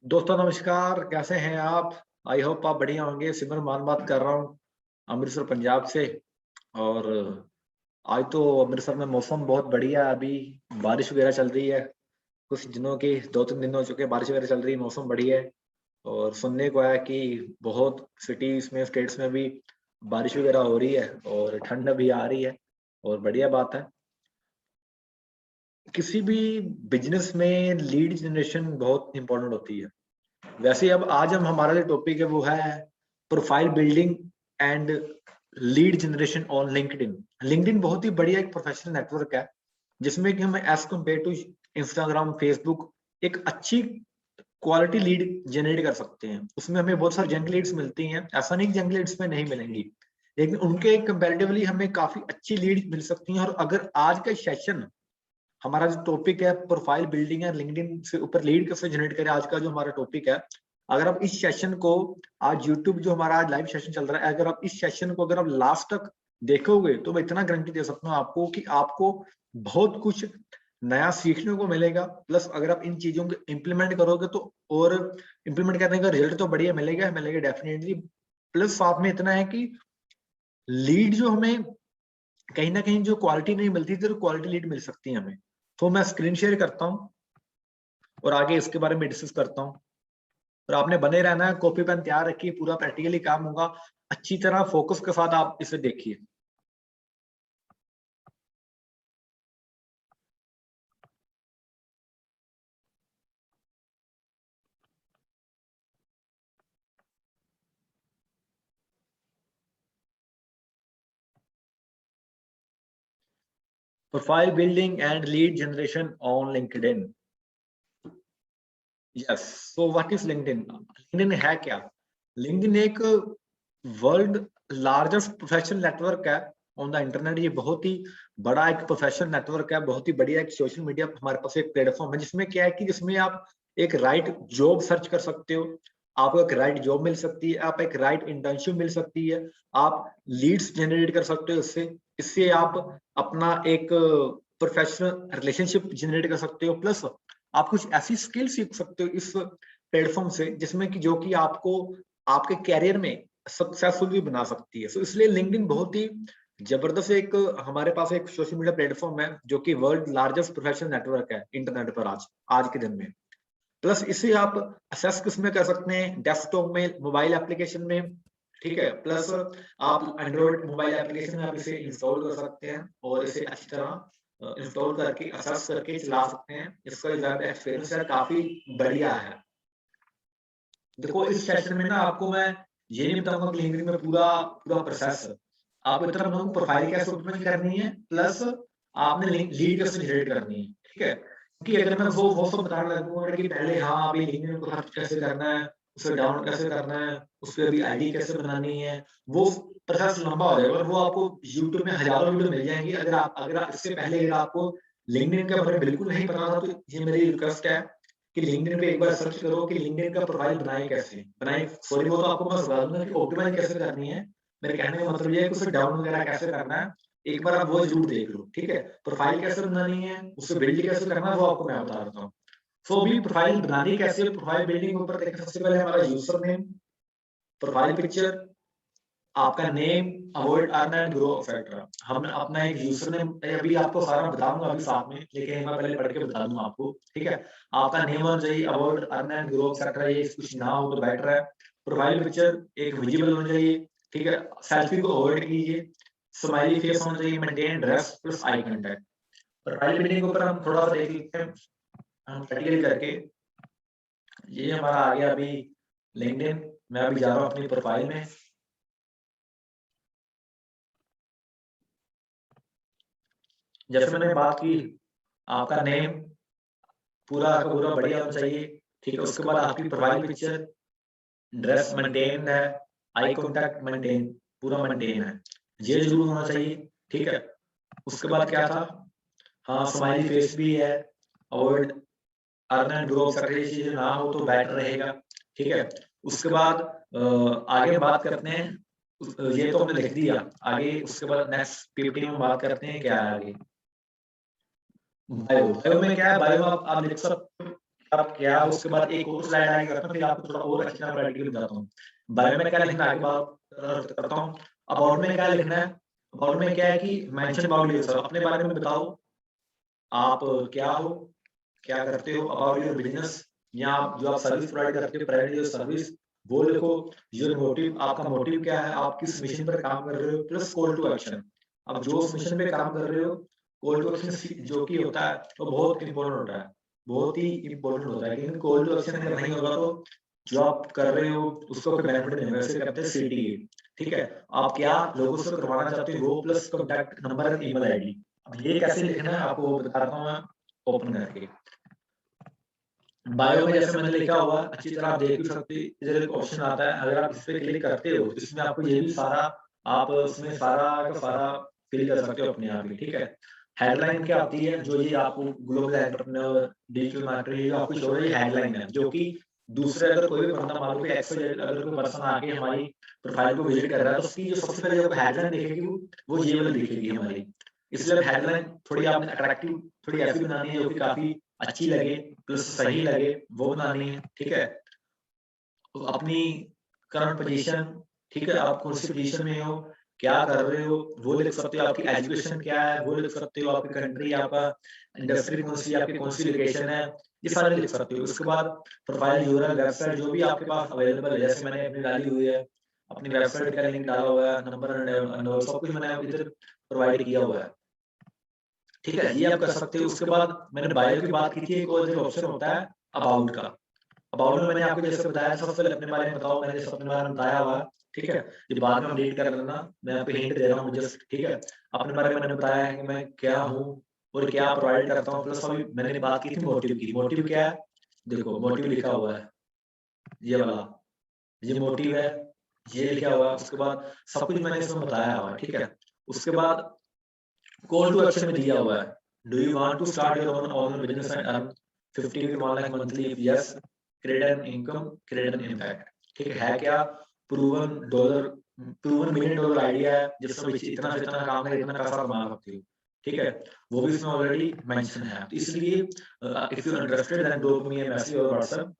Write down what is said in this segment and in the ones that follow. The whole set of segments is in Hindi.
दोस्तों नमस्कार, कैसे हैं आप? आई होप आप बढ़िया होंगे। सिमर मान बात कर रहा हूँ अमृतसर पंजाब से। और आज तो अमृतसर में मौसम बहुत बढ़िया है। अभी बारिश वगैरह चल रही है। कुछ दिनों की 2-3 दिन हो चुके हैं, बारिश वगैरह चल रही है, मौसम बढ़िया है। और सुनने को आया कि बहुत सिटीज में, स्टेट्स में भी बारिश वगैरह हो रही है और ठंड भी आ रही है और बढ़िया बात है। किसी भी बिजनेस में लीड जनरेशन बहुत इंपॉर्टेंट होती है। वैसे अब आज हम हमारा जो टॉपिक है वो है profile building and lead generation on LinkedIn. LinkedIn बहुत ही बढ़िया एक प्रोफेशनल नेटवर्क है जिसमें कि हम as compare to Instagram, Facebook एक अच्छी क्वालिटी लीड जनरेट कर सकते हैं। उसमें हमें बहुत सारी जंक लीड्स मिलती हैं, ऐसा नहीं कि जंक लीड्स में नहीं मिलेंगी, लेकिन उनके कंपैरेटिवली हमें काफी अच्छी लीड मिल सकती हैं। और अगर आज का सेशन, हमारा जो टॉपिक है प्रोफाइल बिल्डिंग है, लिंक्डइन से ऊपर लीड कैसे जनरेट करें, आज का जो हमारा टॉपिक है, अगर आप इस सेशन को आज यूट्यूब जो हमारा आज लाइव सेशन चल रहा है, अगर आप इस सेशन को अगर आप लास्ट तक देखोगे तो मैं इतना गारंटी दे सकता हूँ आपको कि आपको बहुत कुछ नया सीखने को मिलेगा। प्लस अगर आप इन चीजों को इम्प्लीमेंट करोगे तो और इम्प्लीमेंट करने का रिजल्ट तो बढ़िया मिलेगा मिलेगा डेफिनेटली। प्लस साथ में इतना है कि लीड जो हमें कहीं ना कहीं जो क्वालिटी नहीं मिलती थी तो क्वालिटी लीड मिल सकती है हमें। तो मैं स्क्रीन शेयर करता हूँ और आगे इसके बारे में डिस्कस करता हूँ। और आपने बने रहना है, कॉपी पेन तैयार रखिए, पूरा प्रैक्टिकली काम होगा। अच्छी तरह फोकस के साथ आप इसे देखिए। Profile building and lead generation on LinkedIn. Yes, so what is LinkedIn? LinkedIn है क्या? लिंक्डइन एक वर्ल्ड लार्जेस्ट प्रोफेशनल नेटवर्क है ऑन द इंटरनेट। ये बहुत ही बड़ा एक प्रोफेशनल नेटवर्क है, बहुत ही बढ़िया एक सोशल मीडिया हमारे पास एक प्लेटफॉर्म है जिसमें क्या है कि जिसमें आप एक राइट जॉब सर्च कर सकते हो, आपको एक राइट जॉब मिल सकती है, आप एक राइट इंटर्नशिप मिल सकती है, आप लीड्स जनरेट कर सकते हो। इससे इससे आप अपना एक प्रोफेशनल रिलेशनशिप जनरेट कर सकते हो। प्लस आप कुछ ऐसी स्किल सीख सकते हो इस प्लेटफॉर्म से जिसमें कि जो कि आपको आपके कैरियर में सक्सेसफुल भी बना सकती है। सो इसलिए लिंक्डइन बहुत ही जबरदस्त एक हमारे पास एक सोशल मीडिया प्लेटफॉर्म है जो कि वर्ल्ड लार्जेस्ट प्रोफेशनल नेटवर्क है इंटरनेट पर आज आज के दिन में। प्लस इसे आप असेस किसमें कर सकते हैं? डेस्कटॉप में, मोबाइल एप्लीकेशन में, ठीक है। प्लस आप एंड्रॉइड मोबाइल एप्लीकेशन में आप इसे इंस्टॉल कर सकते हैं और इसे अच्छी तरह इंस्टॉल करके असेस करके चला सकते हैं। इसका जो वेब एक्सपीरियंस है काफी बढ़िया है। देखो इस सेशन में ना आपको मैं ये नहीं बताऊंगा कि लिंक्डइन में पूरा पूरा प्रोसेस, आपको इतना बताऊंगा प्रोफाइल कैसे ओपन करनी है, प्लस आपने लीड कैसे जनरेट करनी है, ठीक है। क्योंकि अगर मैं वो सब बताने लगूंगा कि पहले हाँ अभी लिंक्डइन को सर्च कैसे करना है, उसे डाउनलोड कैसे करना है, उस पर अभी आईडी कैसे बनानी है, वो प्रोसेस लंबा हो जाएगा और वो आपको यूट्यूब में हजारों वीडियो मिल जाएंगी। अगर इससे पहले अगर आपको लिंक्डइन के बारे में बिल्कुल नहीं पता था तो ये मेरी रिक्वेस्ट है कि लिंक्डइन पे एक बार सर्च करो कि लिंक्डइन का प्रोफाइल बनाए कैसे बनाए। सॉरी, वो तो आपको मैं सिखा दूंगा कि ऑप्टिमाइज कैसे करनी है। मेरे कहने का मतलब ये है कि उसे डाउन वगैरह कैसे करना है, एक बार आप वो जरूर देख लो, ठीक है। प्रोफाइल कैसे बनानी है, उसे बिल्ड कैसे करना है, वो आपको मैं बता देता हूँ। सो अभी प्रोफाइल बनानी कैसे, प्रोफाइल बिल्डिंग के ऊपर देखें। सबसे पहले हमारा यूजर नेम, प्रोफाइल पिक्चर, आपका name, avoid earn and grow etcetera. हम अपना एक यूजर नेम अभी आपको सारा बताऊंगा अभी साथ में, लेकिन मैं पहले पढ़ के बता दूंगा आपको, ठीक है। आपका नेम होना चाहिए, avoid earn and grow etcetera, ये कुछ ना हो तो बेटर है। प्रोफाइल पिक्चर एक विजिबल होना चाहिए, ठीक है, सेल्फी को अवॉइड कीजिए। स्माइली फेस होना चाहिए, maintain dress plus eye contact. Profile building के ऊपर हम थोड़ा सा देख लेते हैं, हम प्रैक्टिकली करके। ये हमारा आ गया अभी लिंक्डइन। मैं अभी जा रहा हूँ अपनी प्रोफाइल में। जैसे मैंने बात की, आपका नेम पूरा का पूरा बढ़िया होना चाहिए, ठीक है। उसके बाद आपकी प्रोफाइल पिक्चर, ड्रेस मेंटेन है, आई कांटेक्ट मेंटेन, पूरा मेंटेन है, ये जरूर होना चाहिए, ठीक है। उसके बाद क्या था, हाँ स्माइली फेस भी है, avoid earn and grow etcetera चीजें ना हो तो बेटर रहेगा, ठीक है। उसके बाद आगे बात करते हैं, ये तो हमने लिख दिया आगे। उसके बाद नेक्स्ट पीपीटी में बात करते हैं क्या है आगे। बायो, बायो में क्या है, बायो में आप लिख सकते हो आप क्या, उसके बाद एक और स्लाइड आगे करता हूँ, फिर आपको थोड़ा और अच्छी तरह प्रैक्टिकली बताता हूँ। बायो में क्या लिखना है आगे बात करता हूँ। अबाउट में क्या लिखना है, अबाउट में क्या है कि मेंशन अबाउट योरसेल्फ, अपने बारे में बताओ, आप क्या हो, क्या करते हो, अबाउट योर बिजनेस, या आप जो आप सर्विस प्रोवाइड करते हो, प्राइवेट सर्विस, वो लिखो। योर मोटिव, आपका मोटिव क्या है, आप किस मिशन पर काम कर रहे हो, प्लस कॉल टू एक्शन। अब जो उस मिशन पे काम कर रहे हो, कॉल टू एक्शन जो कि होता है वो बहुत इंपॉर्टेंट होता है, बहुत ही इंपॉर्टेंट होता है, क्योंकि कॉल टू एक्शन अगर नहीं होगा तो जो आप कर रहे हो उसको कोई बेनिफिट नहीं होगा। वैसे कहते हैं सीटी, ठीक है, आप क्या लोगों से करवाना चाहते हो वो plus contact number and email ID. अब ये कैसे लिखना है आपको बताता हूँ मैं ओपन करके। बायो में जैसे मैंने लिखा हुआ अच्छी तरह आप देख भी सकते हैं, इधर एक ऑप्शन आता है, अगर आप इस पे क्लिक करते हो तो इसमें आपको ये भी सारा, आप उसमें सारा का सारा फिल कर सकते हो अपने आप ही, ठीक है। हेडलाइन क्या होती है, जो ये आपको ग्लोबल एंटरप्रेन्योर डिजिटल मार्केटिंग आपको शो है, हेडलाइन है, जो कि दूसरे अगर कोई भी बंदा मान लो कि एक्सवाईजेड अगर कोई पर्सन आके हमारी प्रोफाइल को विजिट कर रहा है तो उसकी जो सबसे पहले जो हेडलाइन दिखेगी वो ये वाली दिखेगी हमारी। इसलिए हेडलाइन थोड़ी आपने अट्रैक्टिव थोड़ी ऐसी बनानी है जो कि काफी अच्छी लगे प्लस सही लगे, वो बनानी है, ठीक है। तो अपनी करंट पोजीशन, ठीक है, आप कौन सी पोजीशन में हो, क्या कर रहे हो वो लिख सकते हो, आपकी एजुकेशन क्या है वो लिख सकते हो, आपकी कंट्री, आपका इंडस्ट्री कौन सी, आपकी कौन सी लोकेशन है, ये सारे लिख सकते हो। उसके बाद प्रोफाइल यूआरएल, वेबसाइट जो भी आपके पास अवेलेबल है, जैसे मैंने अपनी डाली हुई है, अपनी वेबसाइट का लिंक डाला हुआ है, नंबर एंड सब कुछ मैंने इधर प्रोवाइड किया हुआ है, ठीक है, ये आप कर सकते हो। उसके बाद मैंने बायो की बात की थी, एक और ऑप्शन होता है अबाउट का। अबाउट में मैंने आपको जैसे बताया, सबसे पहले अपने बारे में बताओ, मैंने अपने बारे में बताया हुआ, ठीक है, ये बाद में अपडेट कर लेना, मैं आपको हिंट दे रहा हूँ जस्ट, ठीक है। अपने बारे में मैंने बताया है कि मैं क्या हूँ और क्या प्रोवाइड करता हूँ, प्लस अभी मैंने बात की थी मोटिव की। मोटिव क्या है, देखो मोटिव लिखा हुआ है ये वाला, ये मोटिव है, ये लिखा हुआ है। उसके बाद सब कुछ मैंने इसमें बताया हुआ है, ठीक है। उसके बाद कॉल टू एक्शन में दिया हुआ है, do you want to start your own online business and earn 50 to 1 lakh monthly, if yes create an income, create an impact, ठीक है क्या, proven dollar, proven $1 million idea है जिसमें इतना से इतना काम करके इतना पैसा कमा सकते हो, ठीक है, वो भी इसमें ऑलरेडी मेंशन है। तो इसलिए if you interested then drop me a message और WhatsApp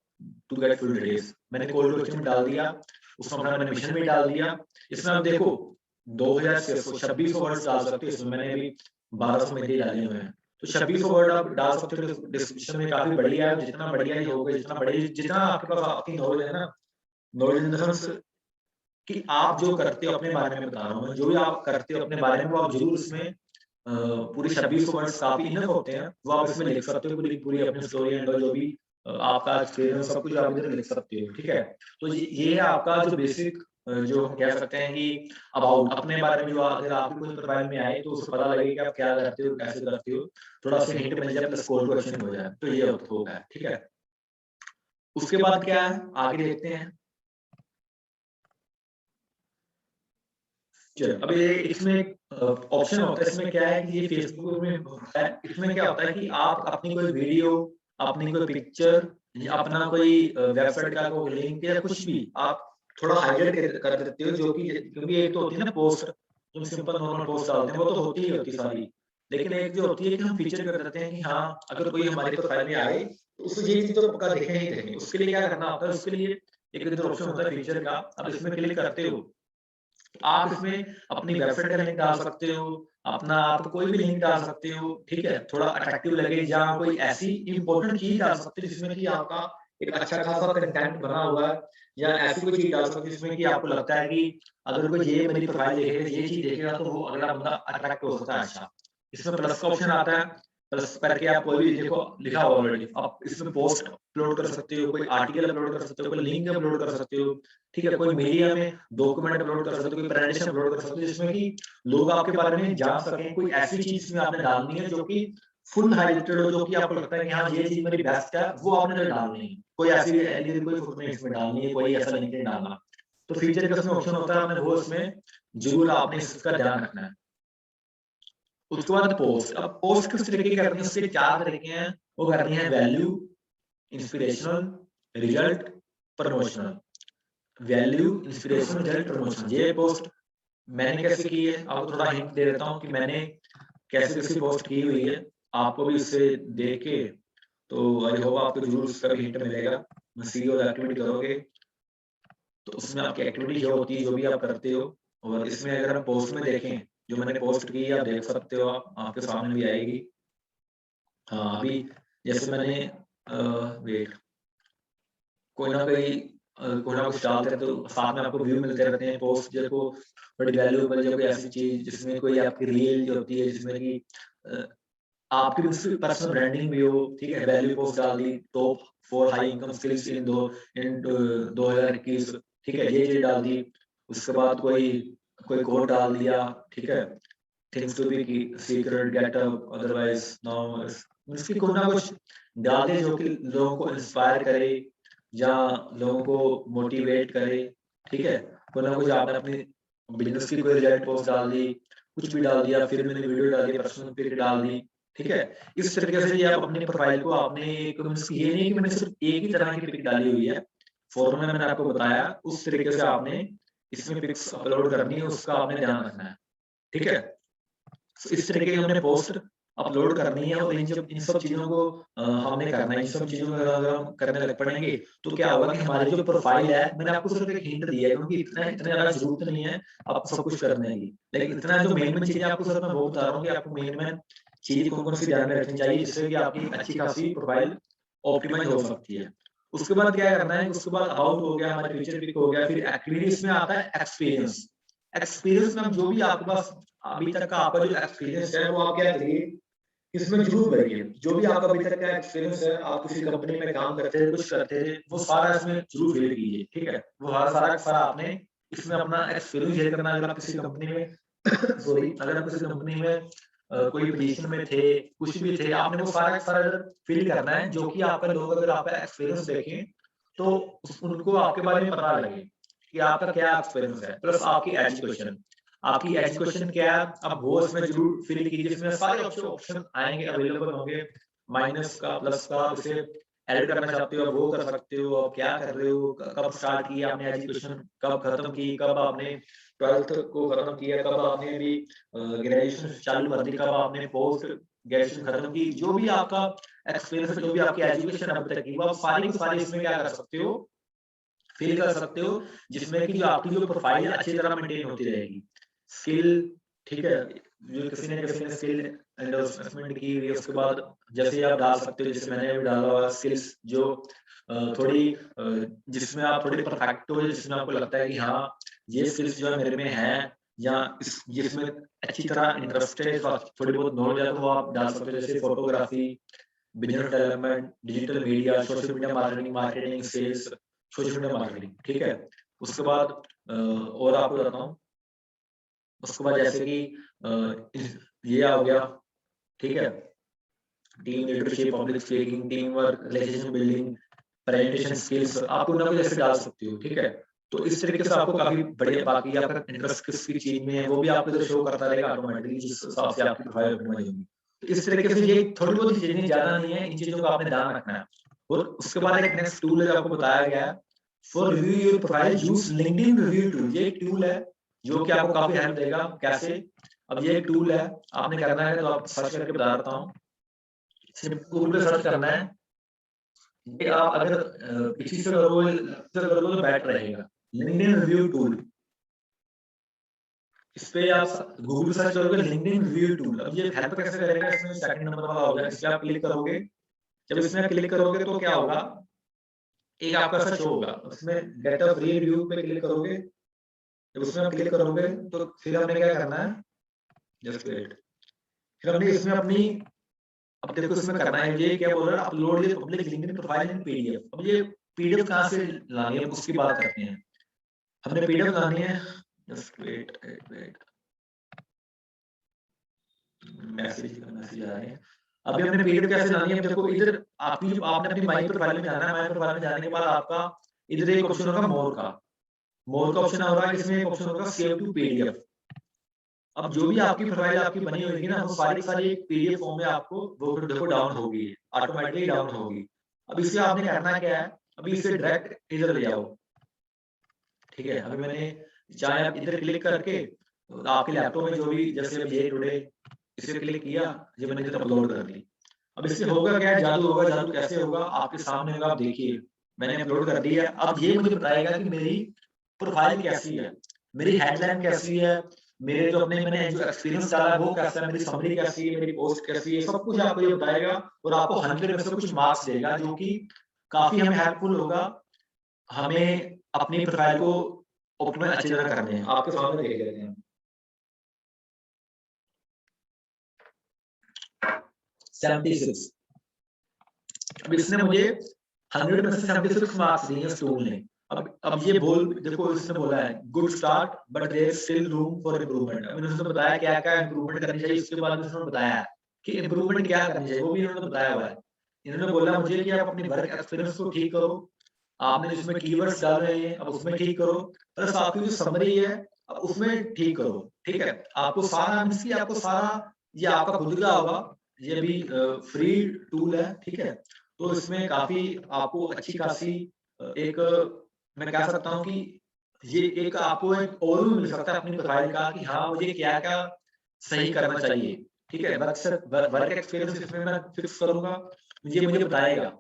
to get full details. मैंने कॉल टू एक्शन में डाल दिया, उसमें अपना मैंने मिशन में डाल दिया। इसमें आप देखो 2600 वर्ड्स डाल सकते हो, इसमें मैंने अभी 1200 में ही डाले हुए हैं, तो 2600 वर्ड आप डाल सकते हो। डिस्क्रिप्शन में काफी बढ़िया है, जितना बढ़िया ये होगा, जितना बढ़िया, जितना आपके पास आपकी नॉलेज है ना, नॉलेज इन द सेंस कि आप जो करते हो अपने बारे में बता रहा हूँ मैं, जो भी आप करते हो अपने बारे में वो आप जरूर इसमें पूरी 2600 वर्ड्स काफी इनफ होते हैं, वो आप इसमें लिख सकते हो, पूरी पूरी अपनी स्टोरी एंड जो भी आपका एक्सपीरियंस सब कुछ आप इधर लिख सकते हो, ठीक है। तो ये है आपका जो बेसिक, जो हम कह सकते हैं कि अबाउट अपने बारे में, जो अगर आपकी कोई प्रोफाइल में आए तो उसको पता लगे कि आप क्या करते हो, कैसे करते हो, थोड़ा सा हिंट मिल जाए, प्लस कॉल टू एक्शन हो जाए, तो ये होगा, ठीक है। उसके बाद क्या है आगे देखते हैं। चलो अब ये इसमें ऑप्शन होता है, इसमें क्या है कि ये फेसबुक में होता है, इसमें क्या होता है कि आप अपनी कोई वीडियो, अपनी कोई पिक्चर, या अपना कोई वेबसाइट का कोई लिंक या कुछ भी आप थोड़ा हाईलाइट कर देते हो, जो कि क्योंकि एक तो होती है ना पोस्ट, जो सिंपल नॉर्मल पोस्ट डालते हैं वो तो होती ही होती सारी, लेकिन एक जो होती है कि हम फीचर कर देते हैं कि हाँ अगर कोई हमारी प्रोफाइल में आए तो उसको ये चीज तो पक्का देखें ही देखें। उसके लिए क्या करना होता है, उसके लिए एक इधर ऑप्शन होता है फीचर का, अब इसमें क्लिक करते हो आप इसमें अपनी वेबसाइट का लिंक डाल सकते हो, अपना आप कोई भी लिंक डाल सकते हो, ठीक है, थोड़ा अट्रैक्टिव लगे, या कोई ऐसी इंपॉर्टेंट चीज डाल सकते हो जिसमें कि आपका एक अच्छा खासा कंटेंट बना हुआ है, या ऐसी कोई चीज डाल सकते हो जिसमें कि आपको लगता है कि अगर कोई ये मेरी प्रोफाइल देखेगा, ये चीज देखेगा तो वो अगला बंदा अट्रैक्ट हो सकता है। अच्छा, इसमें प्लस का ऑप्शन आता है, प्लस करके आप कोई भी देखो लिखा हुआ ऑलरेडी, आप इसमें पोस्ट अपलोड कर सकते हो, कोई आर्टिकल अपलोड कर सकते हो, कोई लिंक अपलोड कर सकते हो, ठीक है, कोई मीडिया में डॉक्यूमेंट अपलोड कर सकते हो, कोई प्रेजेंटेशन अपलोड कर सकते हो, जिसमें कि लोग आपके बारे में जान सकें। कोई ऐसी चीज इसमें आपने डालनी है जो कि फुल हाईलाइटेड हो, जो कि आपको लगता है कि हाँ ये चीज मेरी बेस्ट है, वो आपने तो डालनी है। कोई ऐसी कोई फुट नहीं इसमें डालनी है, कोई ऐसा लिंक नहीं डालना। तो फीचर का इसमें ऑप्शन होता है, आपने वो इसमें जरूर आपने इसका ध्यान रखना है। उसके बाद पोस्ट, अब पोस्ट किस तरीके की करनी है, उसके 4 तरीके हैं। वो करनी है value, inspirational, result, promotional. Value, inspiration, result, promotion, ये पोस्ट मैंने कैसे की है आपको थोड़ा हिंट दे देता हूँ कि मैंने कैसे कैसे पोस्ट की हुई है, आपको भी इससे देख के तो आई होप आपको जरूर उसका भी हिंट मिलेगा। सीईओ एक्टिविटी करोगे तो उसमें आपकी एक्टिविटी जो होती है, जो भी आप करते हो, और इसमें अगर हम पोस्ट में देखें, जो मैंने पोस्ट की है आप देख सकते हो, आप आपके सामने भी आएगी। हाँ, अभी जैसे मैंने वेट कोई ना कुछ डालते हैं तो साथ में आपको व्यू मिलते रहते हैं। पोस्ट देखो बड़ी वैल्यूएबल, जो कोई ऐसी चीज जिसमें कोई आपकी रील जो होती है, जिसमें कि आपकी उसकी पर्सनल ब्रांडिंग भी हो, ठीक है। वैल्यू पोस्ट डाल दी, top 4 high income skills in 2021, ठीक है, ये चीज डाल दी। उसके बाद कोई कोई कोड डाल दिया, ठीक है, things to be secret, get up, otherwise now, उसकी कुछ ना कुछ डाल दे जो कि लोगों को इंस्पायर करे या लोगों को मोटिवेट करे, ठीक है। कोई ना कुछ आपने अपनी बिजनेस की कोई रिलेटेड पोस्ट डाल दी, कुछ भी डाल दिया, फिर मैंने वीडियो डाल दी, पर्सनल पिक डाल दी, ठीक है। इस तरीके से ये आप अपनी प्रोफाइल को आपने एक, ये नहीं कि मैंने सिर्फ एक ही तरह की पिक डाली हुई है, फोरम में मैंने आपको बताया उस तरीके से आपने इसमें पिक्स अपलोड करनी है, उसका आपने ध्यान रखना है, ठीक है। इस तरीके की हमने पोस्ट अपलोड करनी है, और इन सब चीजों को हमने करना है। इन सब चीजों को अगर हम करने लग पड़ेंगे तो क्या होगा कि हमारी जो प्रोफाइल है, मैंने आपको सिर्फ एक हिंट दिया है, क्योंकि इतने ज्यादा जरूरत नहीं है आपको सब कुछ करने की, लेकिन इतना जो मेन मेन चीजें आपको सिर्फ मैं वो बता रहा हूँ कि आपको मेन मेन चीजें कौन कौन सी ध्यान में रखनी चाहिए, जिससे कि आपकी अच्छी खासी प्रोफाइल ऑप्टिमाइज हो सकती है। उसके बाद क्या करना है, उसके बाद अबाउट हो गया, हमारे फीचर पिक हो गया, फिर एक्टिविटीज में आता है एक्सपीरियंस। एक्सपीरियंस में जो भी आपके पास अभी तक का आपका जो एक्सपीरियंस है, वो आप क्या करिए, इसमें जरूर भरिए। जो भी आपका अभी तक का एक्सपीरियंस है, आप किसी कंपनी में काम करते थे, कुछ करते थे, वो सारा इसमें जरूर फिल कीजिए, ठीक है। वो सारा आपने इसमें अपना एक्सपीरियंस शेयर करना। अगर आप किसी कंपनी में सॉरी, अगर आप किसी कंपनी में कोई पोजीशन में थे, कुछ भी थे, आपने वो सारा फिल करना है, जो कि आपका लोग अगर आपका एक्सपीरियंस देखें तो उनको आपके बारे में पता लगे कि आपका क्या एक्सपीरियंस है, प्लस आपकी एजुकेशन क्या है, अब वो इसमें जरूर फिल कीजिए। इसमें सारे ऑप्शन आएंगे, अवेलेबल होंगे, माइनस का, प्लस का, उसे ऐड करना चाहते हो वो कर सकते हो। आप क्या कर रहे हो, कब स्टार्ट किया आपने एजुकेशन, कब खत्म की, कब आपने 12th को खत्म किया, कब आपने भी ग्रेजुएशन चालू कर दी, कब आपने पोस्ट ग्रेजुएशन खत्म की, जो भी आपका एक्सपीरियंस, जो भी आपकी एजुकेशन अब तक की, वो आप सारी की सारी इसमें क्या कर सकते हो, फिल कर सकते हो, जिसमें कि जो आपकी जो प्रोफाइल है अच्छी तरह मेंटेन होती रहेगी। स्किल, ठीक है, जो किसी ने स्किल एंडोर्समेंट की हुई है, उसके बाद जैसे आप डाल सकते हो, जैसे मैंने भी डाला हुआ स्किल्स जो थोड़ी जिसमें आप थोड़ी परफेक्ट हो, जिसमें आपको लगता है कि हाँ ये स्किल्स जो है मेरे में है, या जिसमें अच्छी तरह इंटरेस्ट है, थोड़ी बहुत नॉलेज है, तो वो आप डाल सकते हो। जैसे photography, business development, digital media, social media marketing, sales, social media marketing, ठीक है। उसके बाद और आपको बताता हूँ, उसके बाद जैसे कि ये आ गया, ठीक है, team leadership, public speaking, team work, relationship building, presentation skills, आप उन लोग जैसे डाल सकते हो, ठीक है। तो इस तरीके से आपको काफी बढ़िया, बाकी आपका इंटरेस्ट किस चीज में है वो भी आपको इधर शो करता रहेगा ऑटोमेटिकली, जिस हिसाब से आपकी प्रोफाइल ऑप्टिमाइज होगी। तो इस तरीके से ये थोड़ी बहुत चीजें, ज्यादा नहीं है, इन चीजों का आपने ध्यान रखना है। और उसके बाद एक नेक्स्ट टूल है जो आपको बताया गया है, for review your profile use LinkedIn review tool. ये एक टूल है जो कि आपको काफी हेल्प देगा। कैसे, अब ये एक टूल है, आपने करना है तो आप सर्च करके बता देता हूँ, सिर्फ गूगल पे सर्च करना है। ये आप अगर पीछे से करोगे तो बेटर रहेगा। लिंक्डइन रिव्यू टूल, इस पे आप गूगल सर्च करोगे लिंक्डइन रिव्यू टूल। अब ये हेल्प कैसे करेगा, इसमें सेकंड नंबर वाला होगा, इस पे आप क्लिक करोगे। जब इसमें क्लिक करोगे तो क्या होगा, एक आपका सर्च होगा, उसमें गेट अ फ्री रिव्यू पे क्लिक करोगे। जब उसमें आप क्लिक करोगे तो फिर हमने क्या करना है, जस्ट वेट, फिर हमने इसमें अपनी, अब देखो इसमें करना है, ये क्या बोल रहा है, upload your public LinkedIn profile in PDF. अब ये पीडीएफ कहां से लानी है उसकी बात करते हैं। हमने पीडीएफ लानी है, जस्ट वेट वेट, मैसेज आ रहे हैं। अभी हमने पीडीएफ कैसे लानी है, देखो इधर आपकी जो आपने अपनी माई प्रोफाइल में जाना है। माई प्रोफाइल में जाने के बाद आपका इधर एक ऑप्शन होगा मोर का ऑप्शन होगा, इसमें एक ऑप्शन होगा सेव टू पीडीएफ। अब जो भी आपकी प्रोफाइल आपकी बनी होगी ना, वो सारी सारी एक पीडीएफ फॉर्म में आपको वो देखो डाउन होगी, ऑटोमेटिकली डाउन होगी। अब इसे आपने करना क्या है, अभी इसे डायरेक्ट इधर ले जाओ, ठीक है। अभी मैंने, चाहे आप इधर क्लिक करके आपके लैपटॉप में जो भी, जैसे ये टुडे, इसे क्लिक किया, ये मैंने इधर अपलोड कर दी। अब इससे होगा क्या, जादू होगा। जादू कैसे होगा, आपके सामने होगा, आप देखिए मैंने अपलोड कर दिया। अब ये मुझे बताएगा कि मेरी प्रोफाइल कैसी है, मेरी हेडलाइन कैसी है, मेरे जो अपने मैंने जो एक्सपीरियंस डाला है वो कैसा है, मेरी समरी कैसी है, मेरी पोस्ट कैसी है, सब कुछ आपको ये बताएगा और आपको 100 में से कुछ मार्क्स देगा, जो कि काफी हमें हेल्पफुल होगा हमें अपनी प्रोफाइल को ऑप्टिमाइज अच्छी तरह करने हैं। आपके सामने देख लेते हैं 76। अब इसने मुझे 100 में से 76 मार्क्स दिए इस टूल ने। अब ये बोल देखो, इसने बोला है good start but there is still room for improvement. मैंने उसने बताया क्या क्या इंप्रूवमेंट करनी चाहिए, उसके बाद उसने बताया कि इंप्रूवमेंट क्या करनी चाहिए, वो भी इन्होंने बताया हुआ है। इन्होंने बोला मुझे कि आप अपनी वर्क एक्सपीरियंस को ठीक करो, आपने जिसमें कीवर्ड्स डाल रहे हैं अब उसमें ठीक करो, प्लस आपकी जो समरी है अब उसमें ठीक करो। ठीक है, आपको सारा मींस कि आपको सारा, ये आपका खुद का होगा, ये भी फ्री टूल है। ठीक है, तो इसमें काफी आपको अच्छी खासी एक मैं कह सकता हूँ कि ये एक आपको एक ओवरव्यू मिल सकता है अपनी प्रोफाइल का कि हाँ मुझे क्या क्या सही करना चाहिए। ठीक है, वर्क एक्सपीरियंस इसमें मैं फिक्स करूंगा, मुझे मुझे बताएगा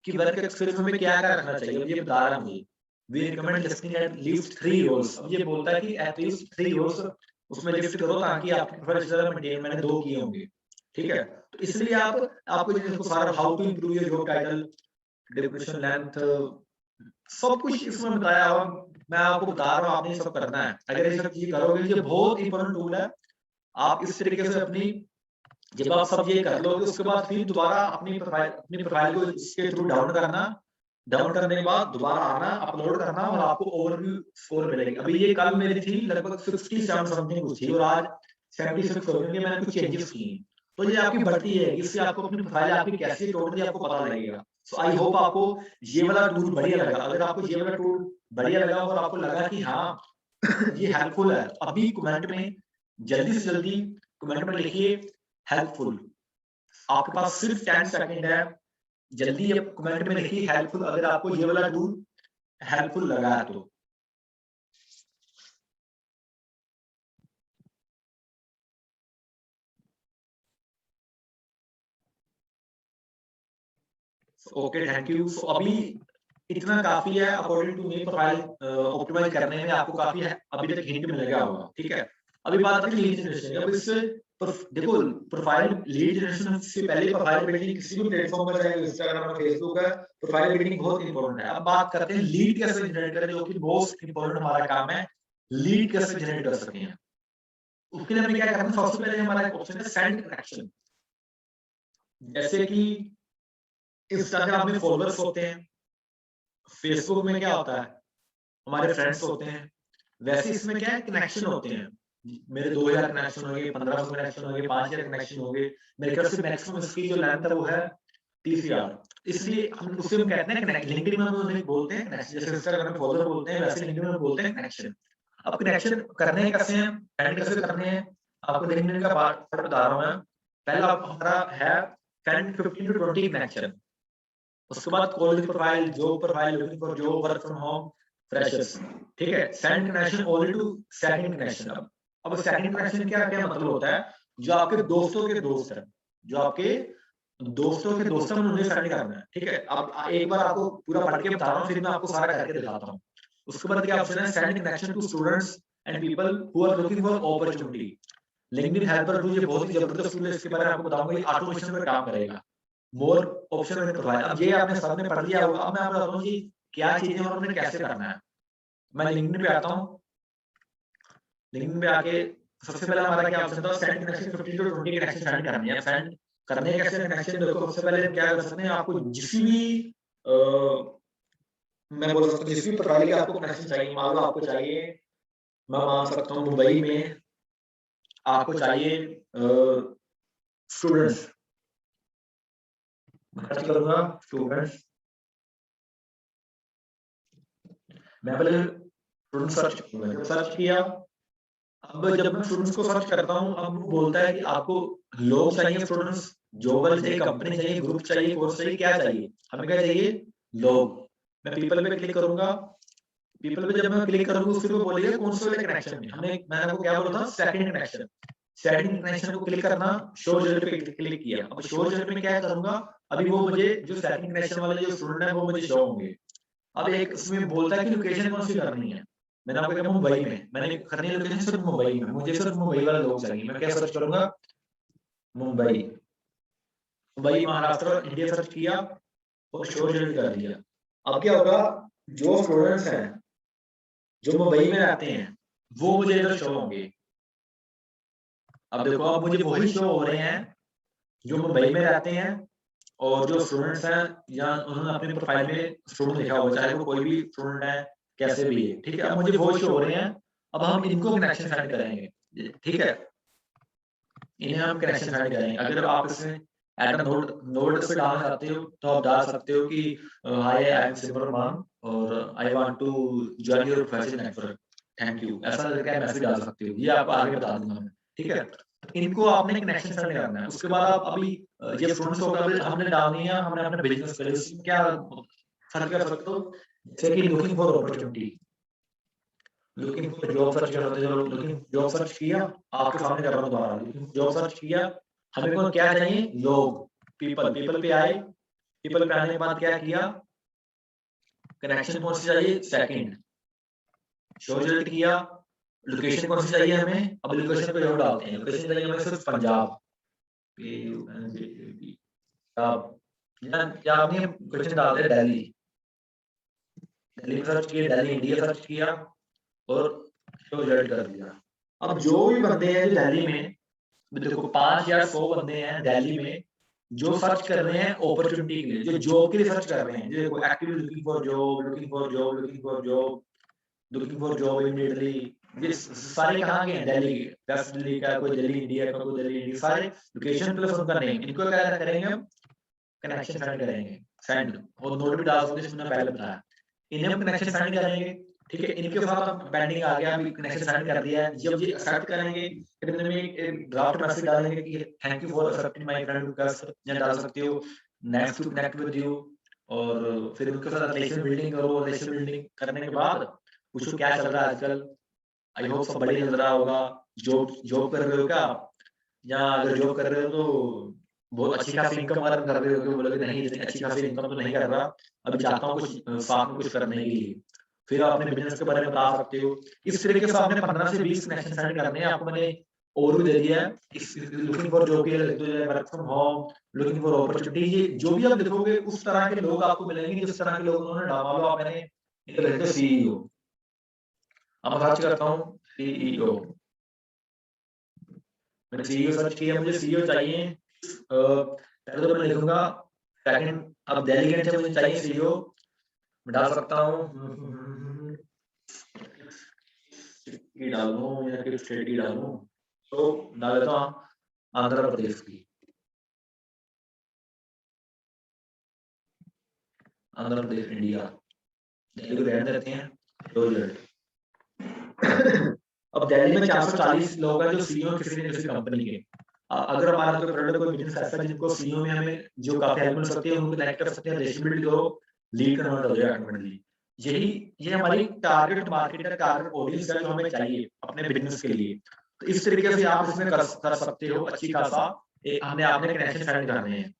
कि वर्क एक्सपीरियंस में क्या क्या रखना चाहिए। अब ये बता रहा है मुझे we recommend listing at least 3 roles. अब ये बोलता है कि एट लीस्ट 3 रोल्स उसमें लिस्ट करो ताकि आपकी प्रोफाइल ज्यादा मेंटेन, मैंने 2 किए होंगे। ठीक है, तो इसलिए आपको जिसको सारा how to improve your job title, description length, सब कुछ इसमें बताया हुआ। मैं आपको बता रहा हूँ, आपने सब करना है। अगर ये सब चीज करोगे, ये बहुत इंपॉर्टेंट टूल है। आप इस तरीके से अपनी, जब आप सब ये कर लोगे उसके बाद फिर दोबारा अपनी प्रोफाइल को इसके थ्रू डाउन करना, डाउन करने के बाद दोबारा आना, अपलोड करना और आपको ओवरव्यू स्कोर मिलेगी। अभी ये कल मेरी थी लगभग 67 समथिंग कुछ थी और आज 76 हो गई, मैंने कुछ चेंजेस किए। तो ये आपकी बढ़ती है, इससे आपको अपनी प्रोफाइल आपकी कैसी टोटली आपको पता लगेगा। सो आई होप आपको ये वाला टूल बढ़िया लगा। अगर आपको ये वाला टूल बढ़िया लगा और आपको लगा कि हाँ ये हेल्पफुल है, अभी कमेंट में जल्दी से जल्दी कमेंट में लिखिए हेल्पफुल। आपके पास सिर्फ 10 सेकंड है, जल्दी आप कमेंट में लिखिए हेल्पफुल अगर आपको ये वाला टूल हेल्पफुल लगा है तो। Okay, thank you. सो अभी इतना काफी है according to me, profile optimize करने में आपको काफी है, अभी तक हिंट मिल गया होगा। ठीक है, अभी बात आती है लीड जनरेशन। अब इससे देखो प्रोफाइल लीड जनरेशन से पहले प्रोफाइल बिल्डिंग किसी भी प्लेटफॉर्म पर, चाहे इंस्टाग्राम और फेसबुक है, प्रोफाइल बिल्डिंग बहुत इंपॉर्टेंट है। अब बात करते हैं लीड कैसे जनरेट करें, जो कि मोस्ट इंपॉर्टेंट हमारा काम है, लीड कैसे जनरेट कर सकते हैं। उसके लिए हमें क्या करना है, सबसे पहले हमारा एक ऑप्शन है सेंड कनेक्शन। जैसे कि इंस्टाग्राम में फॉलोअर्स होते हैं, फेसबुक में क्या होता है हमारे फ्रेंड्स होते हैं, वैसे इसमें क्या है कनेक्शन होते हैं। मेरे 2000 कनेक्शन हो गए, 1500 कनेक्शन हो गए, 5000 कनेक्शन हो गए। मेरे ख्याल से मैक्सिमम इसकी जो लेंथ है वो है 30,000। इसलिए हम उसे हम कहते हैं कनेक्ट। लिंक्डइन में हम उन्हें बोलते हैं कनेक्शन, जैसे इंस्टाग्राम में फॉलोअर बोलते हैं वैसे लिंक्डइन में बोलते हैं कनेक्शन। अब कनेक्शन करने कैसे हैं, एंड कैसे करने हैं, आपको लिंक्डइन का पार्ट बता रहा हूं मैं। पहला हमारा है फ्रेंड 15 to 20 कनेक्शन। उसके बाद college profile, job profile, looking for job, work from home, freshers. ठीक है, send connection only to second connection. अब सेकंड कनेक्शन क्या क्या मतलब होता है, जो आपके दोस्तों के दोस्त हैं, जो आपके दोस्तों के दोस्तों में उन्हें सेंड करना है। ठीक है, अब एक बार आपको पूरा पढ़ के बता रहा हूँ, फिर मैं आपको सारा करके दिखाता हूँ। उसके बाद क्या ऑप्शन है, send connection to students and people who are looking for opportunity. LinkedIn helper tool ये बहुत ही जबरदस्त टूल है, इसके बारे में आपको बताऊंगा, ये ऑटोमेशन में काम करेगा। मोर ऑप्शन मैंने प्रोवाइड। अब ये आपने सबने पढ़ लिया होगा, अब मैं आपको बताता हूँ कि क्या चीजें और उन्हें कैसे करना है। मैं लिंक्डइन पे आता हूँ, लिंक्डइन पे आके सबसे पहले हमारा क्या ऑप्शन था, send connection 15 to 20 connection send करनी है। सेंड करने कैसे कनेक्शन, देखो सबसे पहले हम क्या कर सकते हैं, आपको जिस भी मैं बोल सकता हूँ जिस भी प्रोफाइल के आपको कनेक्शन चाहिए, मान लो आपको चाहिए, मैं मान सकता हूँ मुंबई में आपको चाहिए स्टूडेंट्स, मैं सर्च करूंगा स्टूडेंट्स। मैं पहले स्टूडेंट सर्च करूंगा, जब सर्च किया, अब जब मैं स्टूडेंट्स को सर्च करता हूँ, अब वो बोलता है कि आपको लोग चाहिए स्टूडेंट्स, जॉब वाले चाहिए, कंपनी चाहिए, ग्रुप चाहिए, कोर्स चाहिए, क्या चाहिए, हमें क्या चाहिए, लोग। मैं पीपल पे क्लिक करूंगा, पीपल पे जब मैं क्लिक करूंगा फिर वो बोलेगा कौन से वाले कनेक्शन में, मैंने आपको क्या बोला था, सेकंड कनेक्शन। सेटिंग कनेक्शन को क्लिक करना, शो रिजल्ट पे क्लिक किया। अब शो रिजल्ट में क्या करूंगा, अभी वो मुझे जो सेटिंग कनेक्शन वाले जो स्टूडेंट है वो मुझे शो होंगे। अब एक उसमें बोलता है कि लोकेशन कौन सी करनी है, मैंने आपको कहा मुंबई में, मैंने करनी है लोकेशन सिर्फ मुंबई में, मुझे सिर्फ मुंबई वाले लोग चाहिए। मैं क्या सर्च करूंगा, मुंबई, मुंबई महाराष्ट्र इंडिया सर्च किया और शो रिजल्ट कर दिया। अब क्या होगा, जो स्टूडेंट्स हैं जो मुंबई में रहते हैं वो मुझे इधर शो होंगे। अब देखो, अब मुझे वही शो हो रहे हैं जो मुंबई में रहते हैं, और जो स्टूडेंट्स हैं या उन्होंने अपने प्रोफाइल में स्टूडेंट लिखा हुआ, चाहे वो कोई भी स्टूडेंट है कैसे भी है, ठीक है। अब मुझे वो शो हो रहे हैं, अब हम इनको कनेक्शन सेंड करेंगे, ठीक है, इन्हें हम कनेक्शन सेंड करेंगे। अगर आप इसमें एट नोड नोड पे डालना चाहते हो तो आप डाल सकते हो कि हाय आई एम सिमरमान और I want to join your professional network, thank you, ऐसा करके मैसेज डाल सकते हो, ये आप आगे बता दूंगा मैं, ठीक है। इनको आपने कनेक्शन सेंड करना है। उसके बाद आप अभी ये स्टूडेंट्स को अभी हमने डालनी है, हमने अपने बिजनेस के लिए क्या सर्च कर सकते हो, जैसे कि looking for opportunity, looking for job search कर सकते हो। लुकिंग जॉब सर्च किया, आपके सामने कर रहा हूं दोबारा, लुकिंग जॉब सर्च किया, हमें को क्या चाहिए, लोग, पीपल, पीपल पे आए, पीपल पे आने के बाद क्या किया, कनेक्शन कौन सी चाहिए, सेकंड, शो रिजल्ट किया, लोकेशन कौन सी चाहिए हमें, अब लोकेशन पे जरूर डालते हैं, लोकेशन चाहिए हमें सिर्फ पंजाब, या आपने क्वेश्चन डाल दिया दिल्ली, दिल्ली में सर्च किया, दिल्ली इंडिया सर्च किया और शो रिजल्ट कर दिया। अब जो भी बंदे हैं जो दिल्ली में, देखो 5 या 100 बंदे हैं दिल्ली में जो सर्च कर रहे हैं अपॉर्चुनिटी के लिए, जो जॉब के लिए सर्च कर रहे हैं, जो देखो actively looking for job, looking for job, looking for job, looking for job immediately, ये सारे कहाँ के हैं, दिल्ली के, वेस्ट दिल्ली का, कोई दिल्ली इंडिया का, कोई दिल्ली इंडिया, सारे लोकेशन प्लस उनका नेम, इनको क्या करेंगे हम, कनेक्शन सेंड करेंगे, सेंड, और नोट भी डाल सकते हैं, मैंने पहले बताया, इन्हें हम कनेक्शन सेंड करेंगे, ठीक है। इनके साथ हम पेंडिंग आ गया, अभी कनेक्शन सेंड कर दिया है, जब ये एक्सेप्ट करेंगे फिर इनमें एक ड्राफ्ट मैसेज डालेंगे कि thank you for accepting my friend request, या डाल सकते हो next to connect with you, और फिर उनके साथ रिलेशन बिल्डिंग करो। रिलेशन बिल्डिंग करने के बाद पूछो क्या चल रहा है आजकल, आई होप सब बढ़िया चल रहा होगा, जॉब जॉब कर रहे हो क्या आप, या अगर जॉब कर रहे हो तो बहुत अच्छी खासी इनकम अर्न कर रहे हो, क्यों बोलोगे नहीं इतनी अच्छी खासी इनकम तो नहीं कर रहा, अभी चाहता हूँ कुछ साथ में कुछ करने के लिए, फिर आप अपने बिजनेस के बारे में बता सकते हो। इस तरीके से आपने 15 से 20 कनेक्शन सेंड करने हैं, आपको मैंने और भी दे दिया है। इस लुकिंग फॉर जॉब के लिए work from home, looking for opportunity, ये जो भी आप देखोगे उस तरह के लोग आपको मिलेंगे जिस तरह के लोग उन्होंने डाला हुआ, मैंने इधर लिखते सीईओ, अब सर्च करता हूँ सीईओ, मैंने सीईओ सर्च किया, मुझे सीईओ चाहिए, पहले तो मैं लिखूंगा, सेकंड अब डेलीगेट से मुझे चाहिए सीईओ, मैं डाल सकता हूँ की डालूं या किस स्टेट की डालूं, तो डाल देता हूं आंध्र प्रदेश की, आंध्र प्रदेश इंडिया, दिल्ली को रहने देते हैं, दो रिजल्ट। अब दिल्ली में 440 लोग हैं जो सीईओ किसी न किसी कंपनी के, अगर हमारा कोई प्रोडक्ट कोई बिजनेस ऐसा है जिनको सीईओ में हमें जो काफी हेल्प मिल सकती है, उनको कनेक्ट कर सकते हैं, रिलेशन बिल्ड करो, लीड कन्वर्ट हो जाए ऑटोमेटिकली। यही ये हमारी टारगेट मार्केट है, टारगेट ऑडियंस है जो हमें चाहिए अपने बिजनेस के लिए। तो इस तरीके से आप इसमें कर सकते हो अच्छी खासा, हमने आपने कनेक्शन सेंड करने हैं,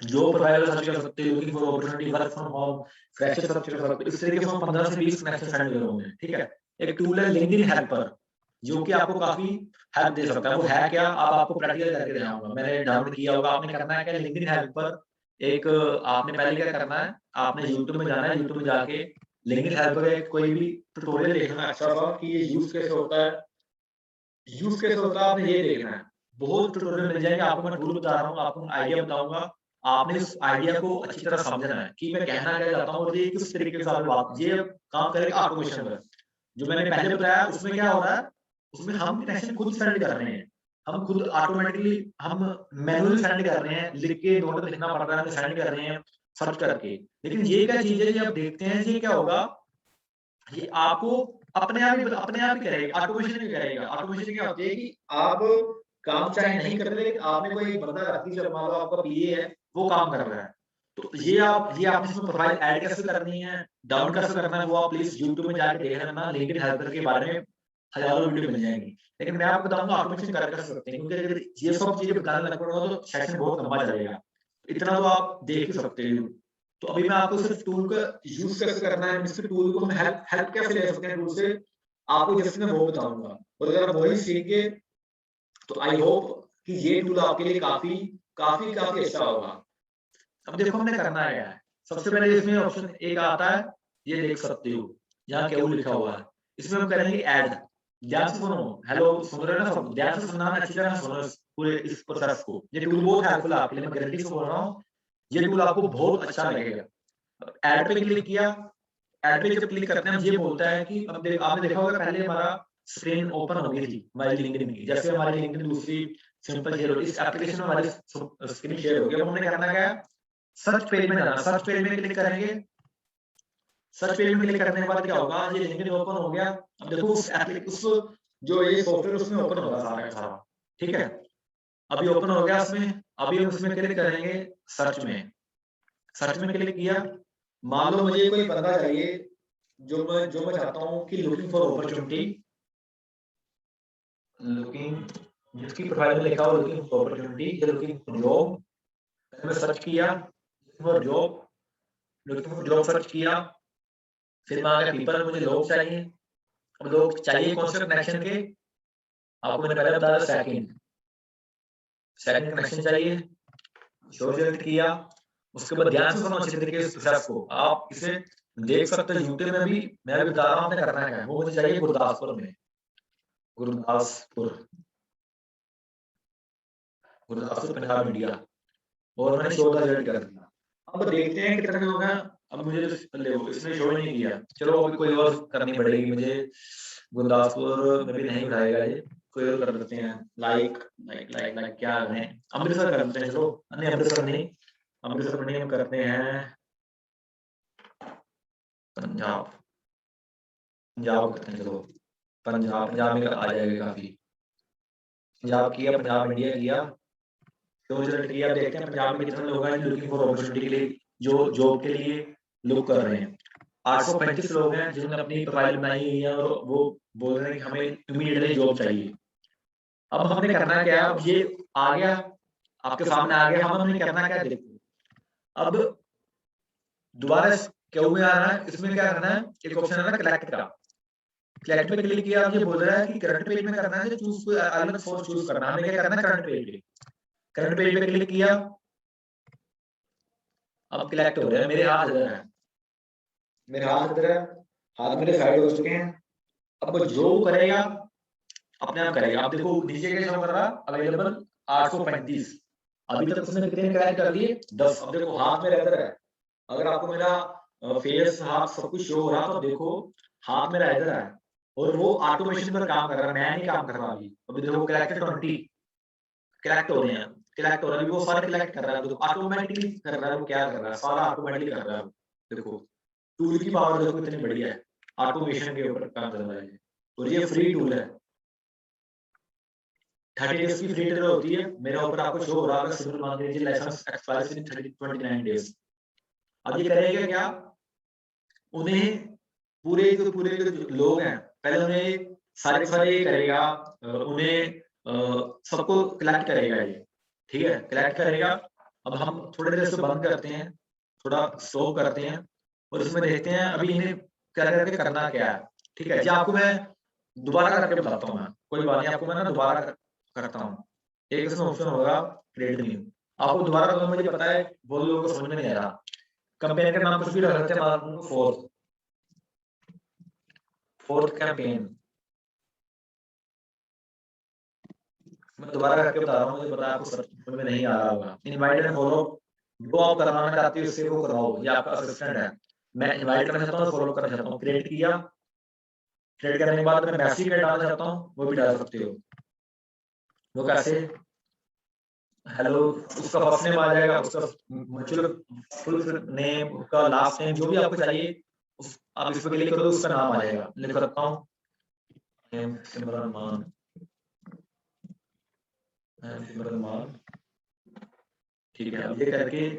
जो प्रोफाइल सर्च कर सकते हो, looking for opportunity, work from home, fresher search कर सकते हो, इस तरीके से हम 15 से 20 कनेक्शन सेंड करोगे, ठीक है। एक टूल है लिंक्डइन हेल्पर, जो कि आपको काफी हेल्प दे सकता है। वो है क्या, अब आपको प्रैक्टिकल करके दिखाऊंगा, मैंने डाउनलोड किया होगा, आपने करना है क्या, लिंक्डइन हेल्पर एक, आपने पहले क्या करना है, आपने यूट्यूब में जाना है, यूट्यूब में जाके लिंक्डइन हेल्पर का कोई भी ट्यूटोरियल देखना है अच्छा सा, कि ये यूज कैसे होता है, यूज कैसे होता है, आपने ये देखना है। बहुत ट्यूटोरियल मिल जाएंगे आपको, मैं टूल बता रहा हूँ, आपको आइडिया बताऊंगा, आपने उस आइडिया को अच्छी तरह समझना है कि मैं कहना क्या चाहता हूँ और ये किस तरीके से आपने बात, ये काम करेगा ऑटोमेशन पर। जो मैंने पहले बताया उसमें क्या हो रहा है, उसमें हम कनेक्शन खुद सेंड कर रहे हैं, हम खुद ऑटोमेटिकली हम मैनुअली सेंड कर रहे हैं, लिख के नोट में लिखना पड़ रहा है, सेंड कर रहे हैं सर्च करके। लेकिन ये क्या चीज है, ये आप देखते हैं, ये क्या होगा, ये आपको अपने आप ही करेगा, ऑटोमेशन ही करेगा। ऑटोमेशन क्या होती है कि आप काम चाहे नहीं कर रहे, लेकिन आपने कोई एक बंदा रख दिया, मान लो आपका पीए है, वो काम कर रहा है, तो ये आपने इसमें प्रोफाइल ऐड कैसे करनी है, डाउन कैसे करना है, वो आप प्लीज यूट्यूब में जाके देख लेना लिंक्डइन हेल्पर के बारे में, हजारों वीडियो मिल जाएंगी। लेकिन मैं आपको बताऊंगा ऑटोमेशन कर सकते हैं, क्योंकि अगर ये सब चीजें बताने लग पड़ूंगा तो सेशन बहुत लंबा चलेगा। इतना तो आप देख ही सकते हो। तो अभी मैं आपको सिर्फ टूल का यूज कैसे करना है, इस टूल को हम हेल्प कैसे ले सकते हैं टूल से, आपको जैसे मैं वो बताऊंगा। और अगर आप वही सीख गए तो आई होप कि ये टूल आपके लिए काफी काफी काफी अच्छा होगा। अब देखो हमने करना क्या है। सबसे पहले इसमें ऑप्शन एक आता है, ये देख सकते हो यहाँ क्यू लिखा हुआ है। इसमें हम करेंगे ऐड। ध्यान से सुनो, हेलो सुन रहे हो ना सब, ध्यान से सुनना, अच्छी तरह सुनो पूरे इस प्रोसेस को। ये टूल बहुत हेल्पफुल है आपके लिए, मैं गारंटी से बोल रहा हूँ ये टूल आपको बहुत अच्छा लगेगा। ऐड पे क्लिक किया, ऐड पे जब क्लिक करते हैं ये बोलता है कि अब आपने देखा होगा पहले हमारा स्क्रीन ओपन हो गई थी हमारी लिंक्डइन की, जैसे हमारी लिंक्डइन दूसरी सिंपल शेयर होती है, इस एप्लीकेशन में हमारी स्क्रीन शेयर हो गई। अब हमने करना क्या है, सर्च पेज में जाना, सर्च पेज में क्लिक करेंगे। सर्च पेज में क्लिक करने के बाद क्या होगा, ये लिंक्डइन ओपन हो गया। अब देखो उस जो ये सॉफ्टवेयर उसमें ओपन होगा सारा का सारा, ठीक है। अभी ओपन हो गया उसमें, अभी हम उसमें क्लिक करेंगे सर्च में। सर्च में क्लिक किया, मान लो मुझे कोई बंदा चाहिए जो मैं चाहता हूँ कि लुकिंग फॉर अपॉर्चुनिटी, लुकिंग, जिसकी प्रोफाइल में लिखा हो लुकिंग फॉर अपॉर्चुनिटी या लुकिंग फॉर जॉब। मैंने सर्च किया for job, looking for job search किया, फिर मैं आ गया पीपल, मुझे लोग चाहिए। अब लोग चाहिए कौन से कनेक्शन के, आपको मैंने पहले बताया सेकंड कनेक्शन चाहिए, शो सेलेक्ट किया। उसके बाद ध्यान से सुनो अच्छी तरीके से प्रोसेस को, आप इसे देख सकते हो यूट्यूब में भी, मैं भी बता रहा हूँ आपने करना है। वो मुझे चाहिए गुरदासपुर में, गुरदासपुर, गुरदासपुर पंजाब इंडिया, और मैंने शो द रिजल्ट कर दिया। अब देखते हैं कितने लोग हैं। अब मुझे इसने शो ही नहीं किया, चलो अभी कोई और करनी पड़ेगी मुझे। गुरदासपुर में भी नहीं उठाएगा ये, कोई और कर देते हैं। लाइक लाइक लाइक लाइक क्या करें, अमृतसर कर देते हैं, चलो नहीं अमृतसर नहीं, अमृतसर नहीं, हम करते हैं पंजाब, पंजाब करते हैं, चलो पंजाब, पंजाब में आ जाएगा काफी। पंजाब किया, पंजाब इंडिया किया, तो रिजल्ट किया। देखते हैं पंजाब में कितने लोग हैं लुकिंग फॉर अपॉर्चुनिटी के लिए, जो जॉब के लिए लुक कर रहे हैं। 835 लोग हैं जिन्होंने अपनी प्रोफाइल बनाई हुई है और वो बोल रहे हैं कि हमें इमीडिएटली जॉब चाहिए। अब हमने करना क्या है, अब ये आ गया आपके सामने आ गया, हम हमने करना क्या देखो। अब दोबारा क्यू में आना है, इसमें क्या करना है, एक ऑप्शन है ना कलेक्ट का, कलेक्ट पे क्लिक किया। अब ये बोल रहा है कि करंट पेज में करना है, चूज कोई अलग सोर्स चूज करना है। हमें क्या करना है, करंट पेज पे, करंट पेज पे क्लिक किया। अब कलेक्ट हो रहा है, मेरे हाथ इधर है, मेरे हाथ इधर है, हाथ मेरे साइड हो चुके हैं। अब जो करेगा अपने आप करेगा। आप देखो नीचे क्या शो कर रहा, अवेलेबल 835, अभी तक उसने कितने कलेक्ट कर लिए 10। अब देखो हाथ मेरा इधर है, अगर आपको मेरा फेस हाथ सब कुछ शो हो रहा तो देखो हाथ मेरा इधर है, और वो ऑटोमेशन पर काम कर रहा है, मैं नहीं काम कर रहा अभी देखो कलेक्टेड 20 कलेक्ट हो रहे हैं, कलेक्ट हो रहा है अभी, वो सारे कलेक्ट कर रहा है, देखो ऑटोमेटिकली कर रहा है, वो क्या कर रहा है, सारा ऑटोमेटिकली कर रहा है। देखो टूल की पावर देखो कितनी बढ़िया है, ऑटोमेशन के ऊपर काम कर रहा है, और ये फ्री टूल है। 30 डेज की फ्री ट्रायल होती है, मेरे ऊपर आपको शो हो रहा है सिंपल मान लीजिए लाइसेंस एक्सपायर्स इन 29 डेज। अब ये करेगा क्या, उन्हें पूरे जो लोग हैं पहले उन्हें सारे सारे करेगा, उन्हें सबको कलेक्ट करेगा ये, ठीक है कलेक्ट करेगा। अब हम थोड़ी देर से बंद करते हैं, थोड़ा स्टॉप करते हैं, और इसमें देखते हैं अभी इन्हें क्या करके करना क्या है। ठीक है जी, आपको मैं दोबारा करके बताता हूँ, मैं कोई बात नहीं, आपको मैं ना दोबारा करता हूँ। एक इसमें ऑप्शन होगा क्रिएट न्यू, आपको दोबारा तो मुझे पता है बहुत लोगों को समझ में नहीं आ रहा, कंपेन का नाम कुछ भी रख सकते हैं, मान लो फोर्थ कैंपेन। मैं दोबारा करके बता रहा हूँ, मुझे पता है आपको समझ में नहीं आ रहा होगा। इनवाइट एंड फॉलो, जो आप करवाना चाहते हो उससे वो करवाओ, ये आपका असिस्टेंट है। मैं इनवाइट करना चाहता हूँ, फॉलो करना चाहता हूँ, क्रिएट किया। क्रिएट करने के बाद मैं मैसेज डालना चाहता हूँ, वो भी डाल सकते हो। वो कैसे, हेलो, उसका फर्स्ट नेम आ जाएगा, उसका म्यूचुअल फुल नेम, उसका लास्ट नेम, जो भी आपको चाहिए आप इस पर क्लिक करो, उसका नाम आ जाएगा। लिख सकता हूँ सिमरन मान, सिमरन मान, ठीक है। अब ये करके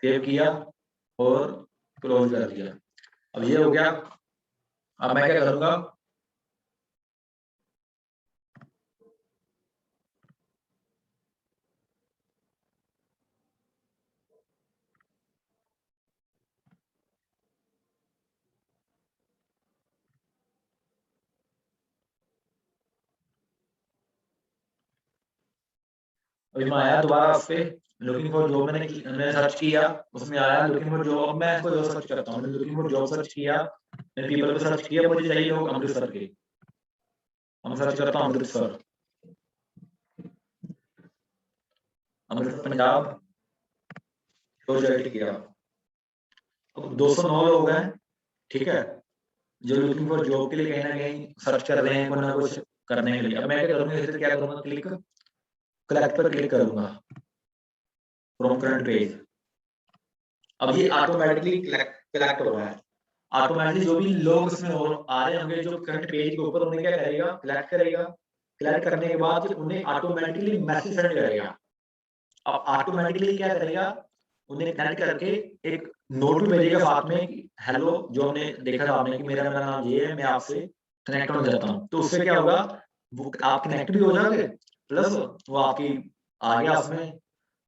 सेव किया और क्लोज कर दिया। अब ये हो गया। अब मैं क्या करूंगा, अभी मैं आया दोबारा उस पे लुकिंग फॉर जॉब, मैंने सर्च किया, उसमें आया लुकिंग फॉर जॉब। अब मैं इसको जो सर्च करता हूँ, मैंने लुकिंग फॉर जॉब सर्च किया, मैंने पीपल पे सर्च किया, मुझे चाहिए लोग अमृतसर के, मैं सर्च करता हूँ अमृतसर, अमृतसर पंजाब, प्रोजेक्ट किया। अब 209 लोग हैं, ठीक है, जो लुकिंग फॉर जॉब के लिए कहीं ना कहीं सर्च कर रहे हैं कुछ ना कुछ करने के लिए। अब मैं क्या करूंगा, इधर क्या करूंगा, क्लिक कलेक्ट पर क्लिक करूंगा फ्रॉम करंट पेज। अब ये ऑटोमेटिकली कलेक्ट हो रहा है, ऑटोमेटिकली जो भी लोग इसमें आ रहे होंगे जो करंट पेज के ऊपर, उन्हें क्या करेगा, कलेक्ट करेगा। कलेक्ट करने के बाद उन्हें ऑटोमेटिकली मैसेज सेंड करेगा। अब ऑटोमेटिकली क्या करेगा, उन्हें कनेक्ट करके एक नोट भी भेजेगा साथ में कि हेलो, जो हमने देखा था आपने कि मेरा नाम ये है, मैं आपसे कनेक्ट होना चाहता हूँ। तो उससे क्या होगा, वो आप कनेक्ट भी हो जाओगे, प्लस वो आपकी आ गया उसमें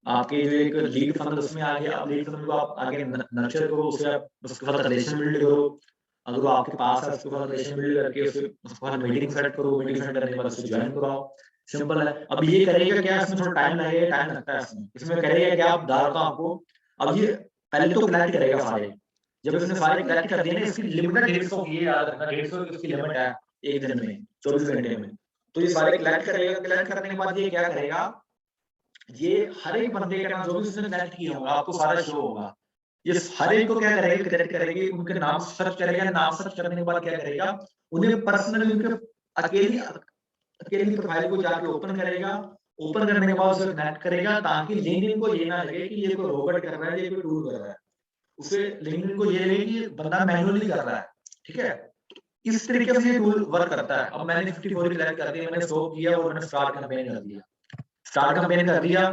आपके जो एक लीड फंड उसमें आ गया। अब लीड फंड को आप आगे नर्चर करो, उसे आप उसके साथ रिलेशन बिल्ड करो। अगर वो आपके पास है उसके साथ रिलेशन बिल्ड करके उसे उसके बाद मीटिंग सेट करो, मीटिंग सेट करने के बाद उसे ज्वाइन कराओ, सिंपल है। अब ये करेगा क्या, इसमें थोड़ा टाइम लगेगा, टाइम लगता है इसमें करेगा क्या, आप बता रहा हूं आपको। अब ये पहले तो कलेक्ट करेगा सारे, जब इसने सारे कलेक्ट कर दिए ना, इसकी लिमिट है 150 की, याद रखना 150 की इसकी लिमिट है एक दिन में, 24 घंटे में। तो ये सारे कलेक्ट करेगा, कलेक्ट करने के बाद ये क्या करेगा, ये हर एक बंदे का नाम जो भी उसने कलेक्ट किया होगा आपको सारा शो होगा। ये हर एक को क्या करेगा, कलेक्ट करेगी, उनके नाम सर्च करेगा, नाम सर्च करने के बाद क्या करेगा, उन्हें पर्सनली उनके अकेली अकेली प्रोफाइल को जाके ओपन करेगा। ओपन करने के बाद उसे कनेक्ट करेगा, ताकि लिंक्डइन को ये ना लगे कि ये कोई रोबोट कर रहा है, ये कोई टूल कर रहा है। उसे लिंक्डइन को ये लगे कि बंदा मैन्युअली कर रहा है, ठीक है। इस तरीके से ये टूल वर्क करता है। अब मैंने 54 कलेक्ट कर दिया, मैंने स्टॉप किया और मैंने स्टार्ट कैंपेन कर दिया, स्टार्ट कैंपेन कर दिया।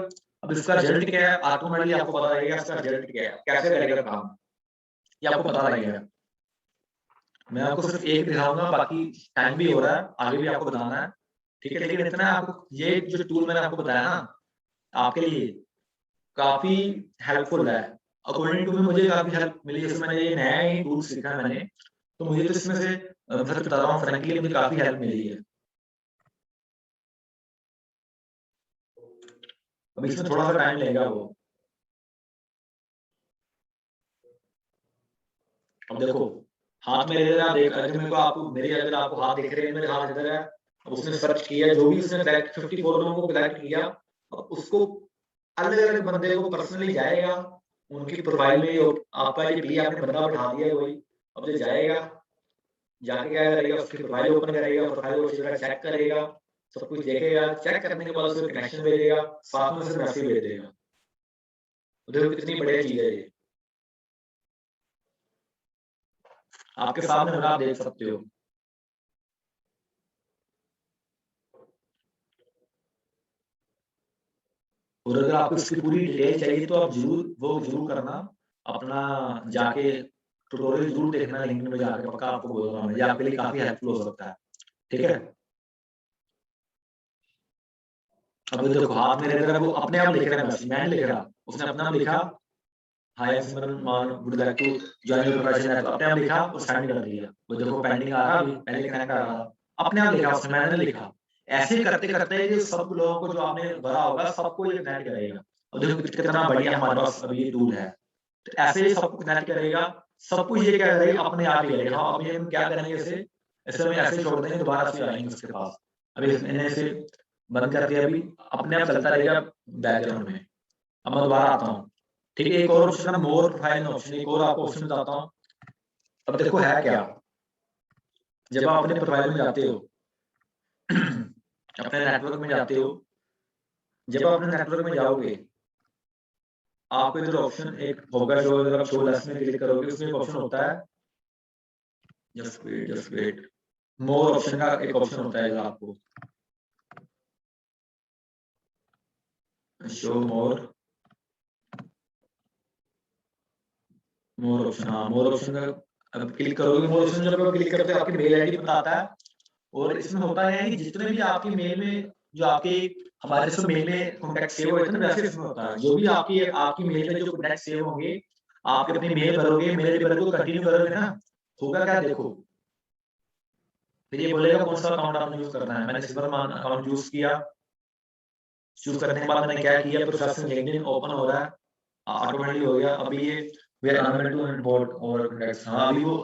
अब इसका रिजल्ट क्या है, ऑटोमेटिकली आपको पता लगेगा इसका रिजल्ट क्या है, कैसे करेगा काम, ये आपको पता लगेगा। मैं आपको सिर्फ एक दिखाऊंगा, बाकी टाइम भी हो रहा है, आगे भी आपको बताना है, ठीक है। लेकिन इतना आपको ये जो टूल मैंने आपको बताया ना, आपके लिए काफी हेल्पफुल है। अकॉर्डिंग टू मी मुझे काफी हेल्प मिली, जैसे मैंने ये नया ही टूल सीखा है मैंने, तो मुझे तो इसमें से सच बता रहा हूँ फ्रैंकली, मुझे काफी हेल्प मिली है। अब इसमें थोड़ा सा टाइम लगेगा वो। अब देखो हाथ मेरे इधर, आप देख अगर मेरे को आप मेरे अगर आपको हाथ दिख रहे हैं, मेरे हाथ इधर है। अब उसने सर्च किया, जो भी उसने कलेक्ट 54 लोगों को कलेक्ट किया, अब उसको अलग अलग बंदे को पर्सनली जाएगा, उनकी प्रोफाइल में आपका ये पी आपने बंदा बैठा दिया है वही। अब जो जाएगा, जाके क्या करेगा, उसकी प्रोफाइल ओपन करेगा, प्रोफाइल को अच्छी तरह चेक करेगा, सब कुछ देखेगा, चेक करने के बाद उसे कनेक्शन भेजेगा, साथ में उसे मैसेज भेज देगा। देखो कितनी बढ़िया चीज है ये, आपके सामने होगा, आप देख सकते हो। और अगर आपको इसकी पूरी डिटेल चाहिए तो आप जरूर करना, अपना जाके ट्यूटोरियल जरूर देखना लिंक्डइन में जाके, पक्का आपको बोल रहा हूँ, ये आपके लिए काफी हेल्पफुल हो सकता है, ठीक है। अब देखो हाथ मेरे इधर है, वो अपने आप लिख रहा है, मैसेज मैं नहीं लिख रहा, उसने अपना लिखा, hi Simran Maan would like to join your profession app, अपने आप लिखा और सेंड कर दिया। वो देखो पेंडिंग आ रहा, अभी पहले कनेक्ट आ रहा, अपने आप लिखा उसने, मैंने लिखा। ऐसे करते करते ये सब लोगों को जो आपने भरा होगा सबको ये कनेक्ट करेगा। अब देखो कितना बढ़िया हमारे पास अभी ये टूल है, तो ऐसे ही सबको कनेक्ट करेगा, सब कुछ ये क्या करेगा, अपने आप ही करेगा। हाँ अब ये हम क्या करेंगे, इसे ऐसे हम ऐसे छोड़ देंगे, दोबारा से आएंगे उसके पास। अभी मैंने इसे बंद कर दिया, अभी अपने आप चलता रहेगा बैकग्राउंड में। अब मैं दोबारा आता हूँ, ठीक है। एक और ऑप्शन है मोर प्रोफाइल ऑप्शन, एक और आपको ऑप्शन बताता हूँ। अब देखो है क्या, जब आप अपने प्रोफाइल में जाते हो अपने नेटवर्क में जाते हो, जब आप अपने नेटवर्क में जाओगे, आपको इधर ऑप्शन एक होगा जो, अगर आप शो लेस में क्लिक करोगे, उसमें एक ऑप्शन होता है, जस्ट वेट, मोर ऑप्शन का एक ऑप्शन होता है, आपको शो मोर ऑप्शन, हाँ मोर ऑप्शन का अब क्लिक करोगे, मोर ऑप्शन जब आप क्लिक करते हो आपकी मेल आईडी बताता है। और इसमें होता है कि जितने भी आपकी मेल में जो आपके हमारे सब मेल में कॉन्टैक्ट सेव हुए थे ना, वैसे इसमें होता है, जो भी आपकी आपकी मेल में जो कॉन्टैक्ट सेव होंगे, आप अपनी मेल भरोगे, मेल आईडी भरोगे, कंटिन्यू करोगे ना, होगा क्या देखो, फिर ये बोलेगा कौन सा अकाउंट आपने यूज करना है। मैंने सिमरन अकाउंट यूज किया, चूज करने के बाद मैंने क्या किया, प्रोसेसिंग लिंक्डइन ओपन हो रहा है, ऑटोमेटिकली हो गया। अभी ये we are unable to import our contacts, हाँ अभी वो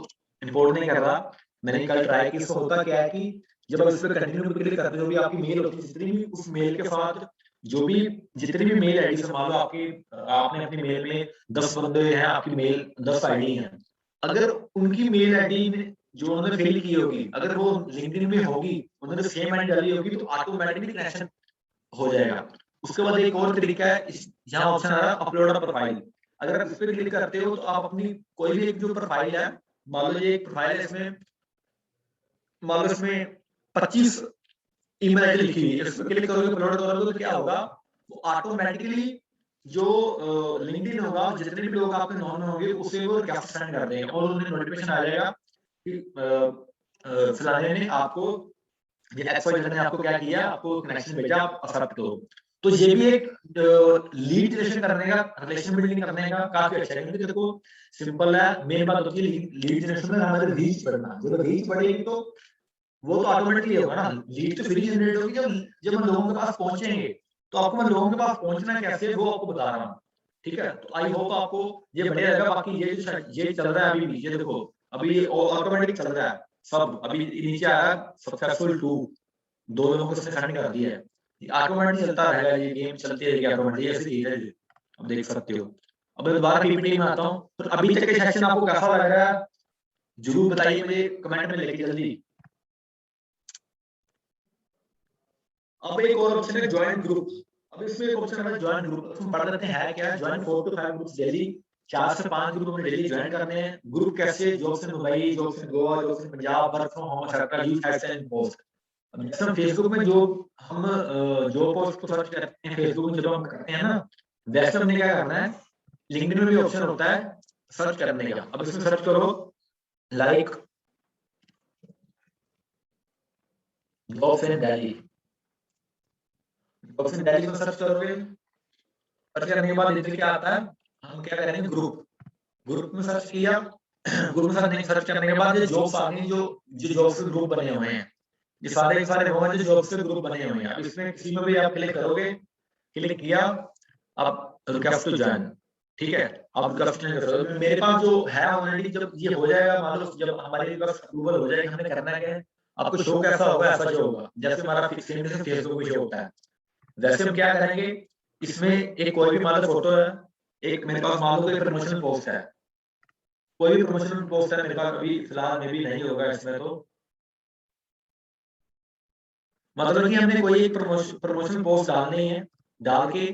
इंपोर्ट नहीं कर रहा। मैंने कल ट्राई की, इसको होता क्या है कि जब आप इस पे कंटिन्यू पे क्लिक करते हो, भी आपकी मेल होती है, जितनी भी उस मेल के साथ जो भी जितनी भी मेल आईडी से, मान लो आपकी आपने अपनी मेल में 10 बंदे हैं, आपकी मेल 10 आईडी हैं, अगर उनकी मेल आईडी जो उन्होंने फिल की होगी, अगर वो लिंक्डइन में होगी, उन्होंने सेम आईडी डाली होगी, तो ऑटोमेटिकली कनेक्शन हो जाएगा। उसके बाद एक और तरीका है, यहाँ ऑप्शन आ रहा है अपलोड प्रोफाइल। अगर आप इस पे क्लिक करते हो तो आप अपनी कोई भी एक जो प्रोफाइल है, मान लो ये एक प्रोफाइल है, इसमें मान लो इसमें 25 ईमेल आईडी लिखी हुई है, इस पे क्लिक करोगे, अपलोड करोगे, तो क्या होगा, वो ऑटोमेटिकली जो लिंक्डइन होगा, जितने भी लोग आपके नॉन होंगे उसे वो रिक्वेस्ट सेंड कर देंगे, और उन्हें नोटिफिकेशन आ जाएगा कि फलाने ने आपको, ये एक्सवाई ने आपको क्या किया, आपको कनेक्शन भेजा, आप एक्सेप्ट करो। तो ये भी एक लीड जनरेशन करने का, रिलेशन बिल्डिंग करने का काफी अच्छा है, क्योंकि देखो सिंपल है, मेन बात होती है लीड जनरेशन में हमारी रीच बढ़ना। जब रीच बढ़ेगी तो वो तो ऑटोमेटिकली होगा ना, लीड तो फ्री जनरेट होगी जब जब हम लोगों के पास पहुंचेंगे। तो आपको मैं लोगों के पास पहुंचना कैसे है वो आपको बता रहा हूँ, ठीक है। तो आई होप आपको ये बढ़िया लगा। बाकी ये चल रहा है अभी भी, ये देखो अभी ये ऑटोमेटिक चल रहा है सब, अभी नीचे आ रहा है सक्सेसफुल 2, 2 लोगों को उसने सेंड कर दिया है, ऑटोमेटिक चलता रहेगा, ये गेम चलती रहेगी ऑटोमेटिक, ऐसे ही है ये, अब देख सकते हो। अब मैं दोबारा पीपीटी में आता हूँ, तो अभी तक के सेक्शन आपको कैसा लग रहा है जरूर बताइए मुझे कमेंट में लिखिए जल्दी। अब एक और ऑप्शन है ज्वाइन ग्रुप। अब इसमें एक ऑप्शन है ज्वाइन ग्रुप, उसमें पढ़ लेते हैं क्या है, ज्वाइन 4 to 5 ग्रुप्स डेली, 4 से 5 ग्रुप में डेली ज्वाइन करने हैं। ग्रुप कैसे, jobs in Dubai, jobs in Goa, jobs in Punjab, work from home, etcetera, leave hash and post. अब जैसे हम फेसबुक में जो हम जो पोस्ट को सर्च करते हैं फेसबुक में, जब हम करते हैं ना, वैसे हमने क्या करना है, लिंक्डइन में भी ऑप्शन होता है सर्च करने का। अब इसमें सर्च करो like jobs in Delhi, jobs in Delhi में सर्च करोगे, सर्च करने के बाद इधर क्या आता है, हम क्या करेंगे ग्रुप, ग्रुप में सर्च किया, ग्रुप में सर्च करने के बाद ये जॉब्स आ गई, जो जो जॉब्स के ग्रुप बने हुए हैं, ये सारे के सारे वो हैं जो जॉब्स के ग्रुप बने हुए हैं। अब इसमें किसी में भी आप क्लिक करोगे, क्लिक किया, अब रिक्वेस्ट टू ज्वाइन, ठीक है, अब रिक्वेस्ट नहीं कर सकते। मेरे पास जो है ऑलरेडी, जब ये हो जाएगा, मान लो जब हमारी रिक्वेस्ट अप्रूवल हो जाएगी, हमने करना क्या है, आपको शो कैसा होगा, ऐसा शो होगा जैसे हमारा सेम जैसे फेसबुक पे शो होता है, वैसे हम क्या करेंगे, इसमें एक कोई भी मान लो फोटो है, एक मेरे पास मान लो कोई प्रमोशनल पोस्ट है, कोई भी प्रमोशनल पोस्ट है मेरे पास, अभी फिलहाल में भी नहीं होगा इसमें, तो मतलब कि हमने कोई एक प्रमोशनल पोस्ट डालनी है, डाल के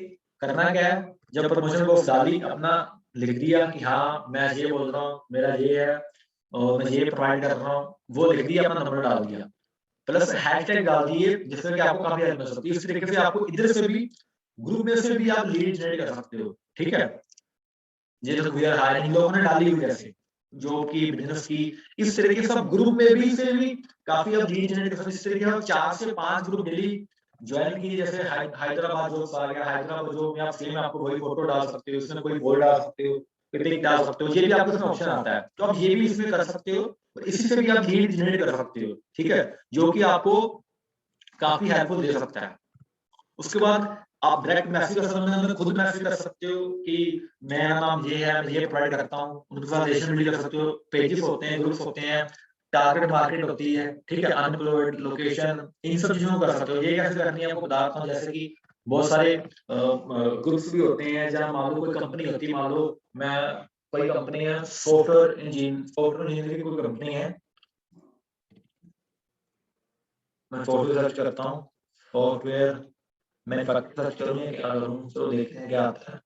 करना क्या है, जब प्रमोशनल पोस्ट डाली, अपना लिख दिया कि हाँ मैं ये बोल रहा हूँ, मेरा ये है और मैं ये प्रोवाइड कर रहा हूँ, वो लिख दिया, अपना नंबर डाल दिया, प्लस हैशटैग डाल दिए, जिससे कि आपको काफी हेल्प मिल सकती है। इस तरीके से आपको इधर से भी, ग्रुप में से भी आप लीड जनरेट कर सकते हो, ठीक है। ये जो वी आर हायरिंग लोगों ने डाली हुई जैसे जॉब की, बिजनेस की, इस तरीके से सब ग्रुप में भी से भी काफी अब लीड जनरेट कर सकते हैं। इस तरीके से 4 से 5 ग्रुप डेली ज्वाइन कीजिए, जैसे हैदराबाद जॉब्स आ गया, हैदराबाद जॉब में आप सेम आपको वही फोटो डाल सकते हो, इसमें कोई बोल डाल सकते हो, पिक डाल सकते हो, ये भी आपको इसमें ऑप्शन आता है, तो आप ये भी इसमें कर सकते हो, और इसी से भी आप लीड जनरेट कर सकते हो, ठीक है, जो कि आपको काफी हेल्पफुल दे सकता है। उसके बाद आप डायरेक्ट मैसेज कर सकते हो, खुद मैसेज कर सकते हो कि मेरा नाम ये है, मैं ये प्रोवाइड करता हूँ, उनके साथ रिलेशन बिल्ड कर सकते हो, पेजेस होते हैं, ग्रुप्स होते हैं, टारगेट मार्केट होती है, ठीक है, अनएम्प्लॉयड, लोकेशन, इन सब चीजों को कर सकते हो। ये कैसे करनी है आपको बताता हूँ, जैसे कि बहुत सारे ग्रुप्स भी होते हैं, जहाँ मान लो कोई कंपनी होती है, मान लो मैं कोई कंपनी है सॉफ्टवेयर इंजीनियर की कोई कंपनी है, मैं सॉफ्टवेयर सर्च करता हूँ, सॉफ्टवेयर मैन्युफैक्चर सर्च करूँ या क्या करूँ, तो देखते हैं क्या आता है।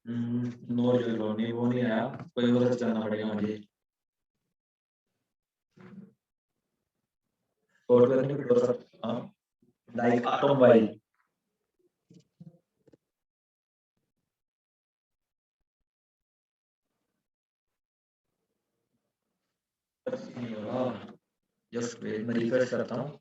नो रिजल्ट, नहीं वो नहीं आया, कोई और सर्च करना पड़ेगा मुझे, सॉफ्टवेयर नहीं कुछ और सर्च, लाइक ऑटोमोबाइल, नहीं हो रहा, जस्ट वेट, मैं रिफ्रेश करता हूँ।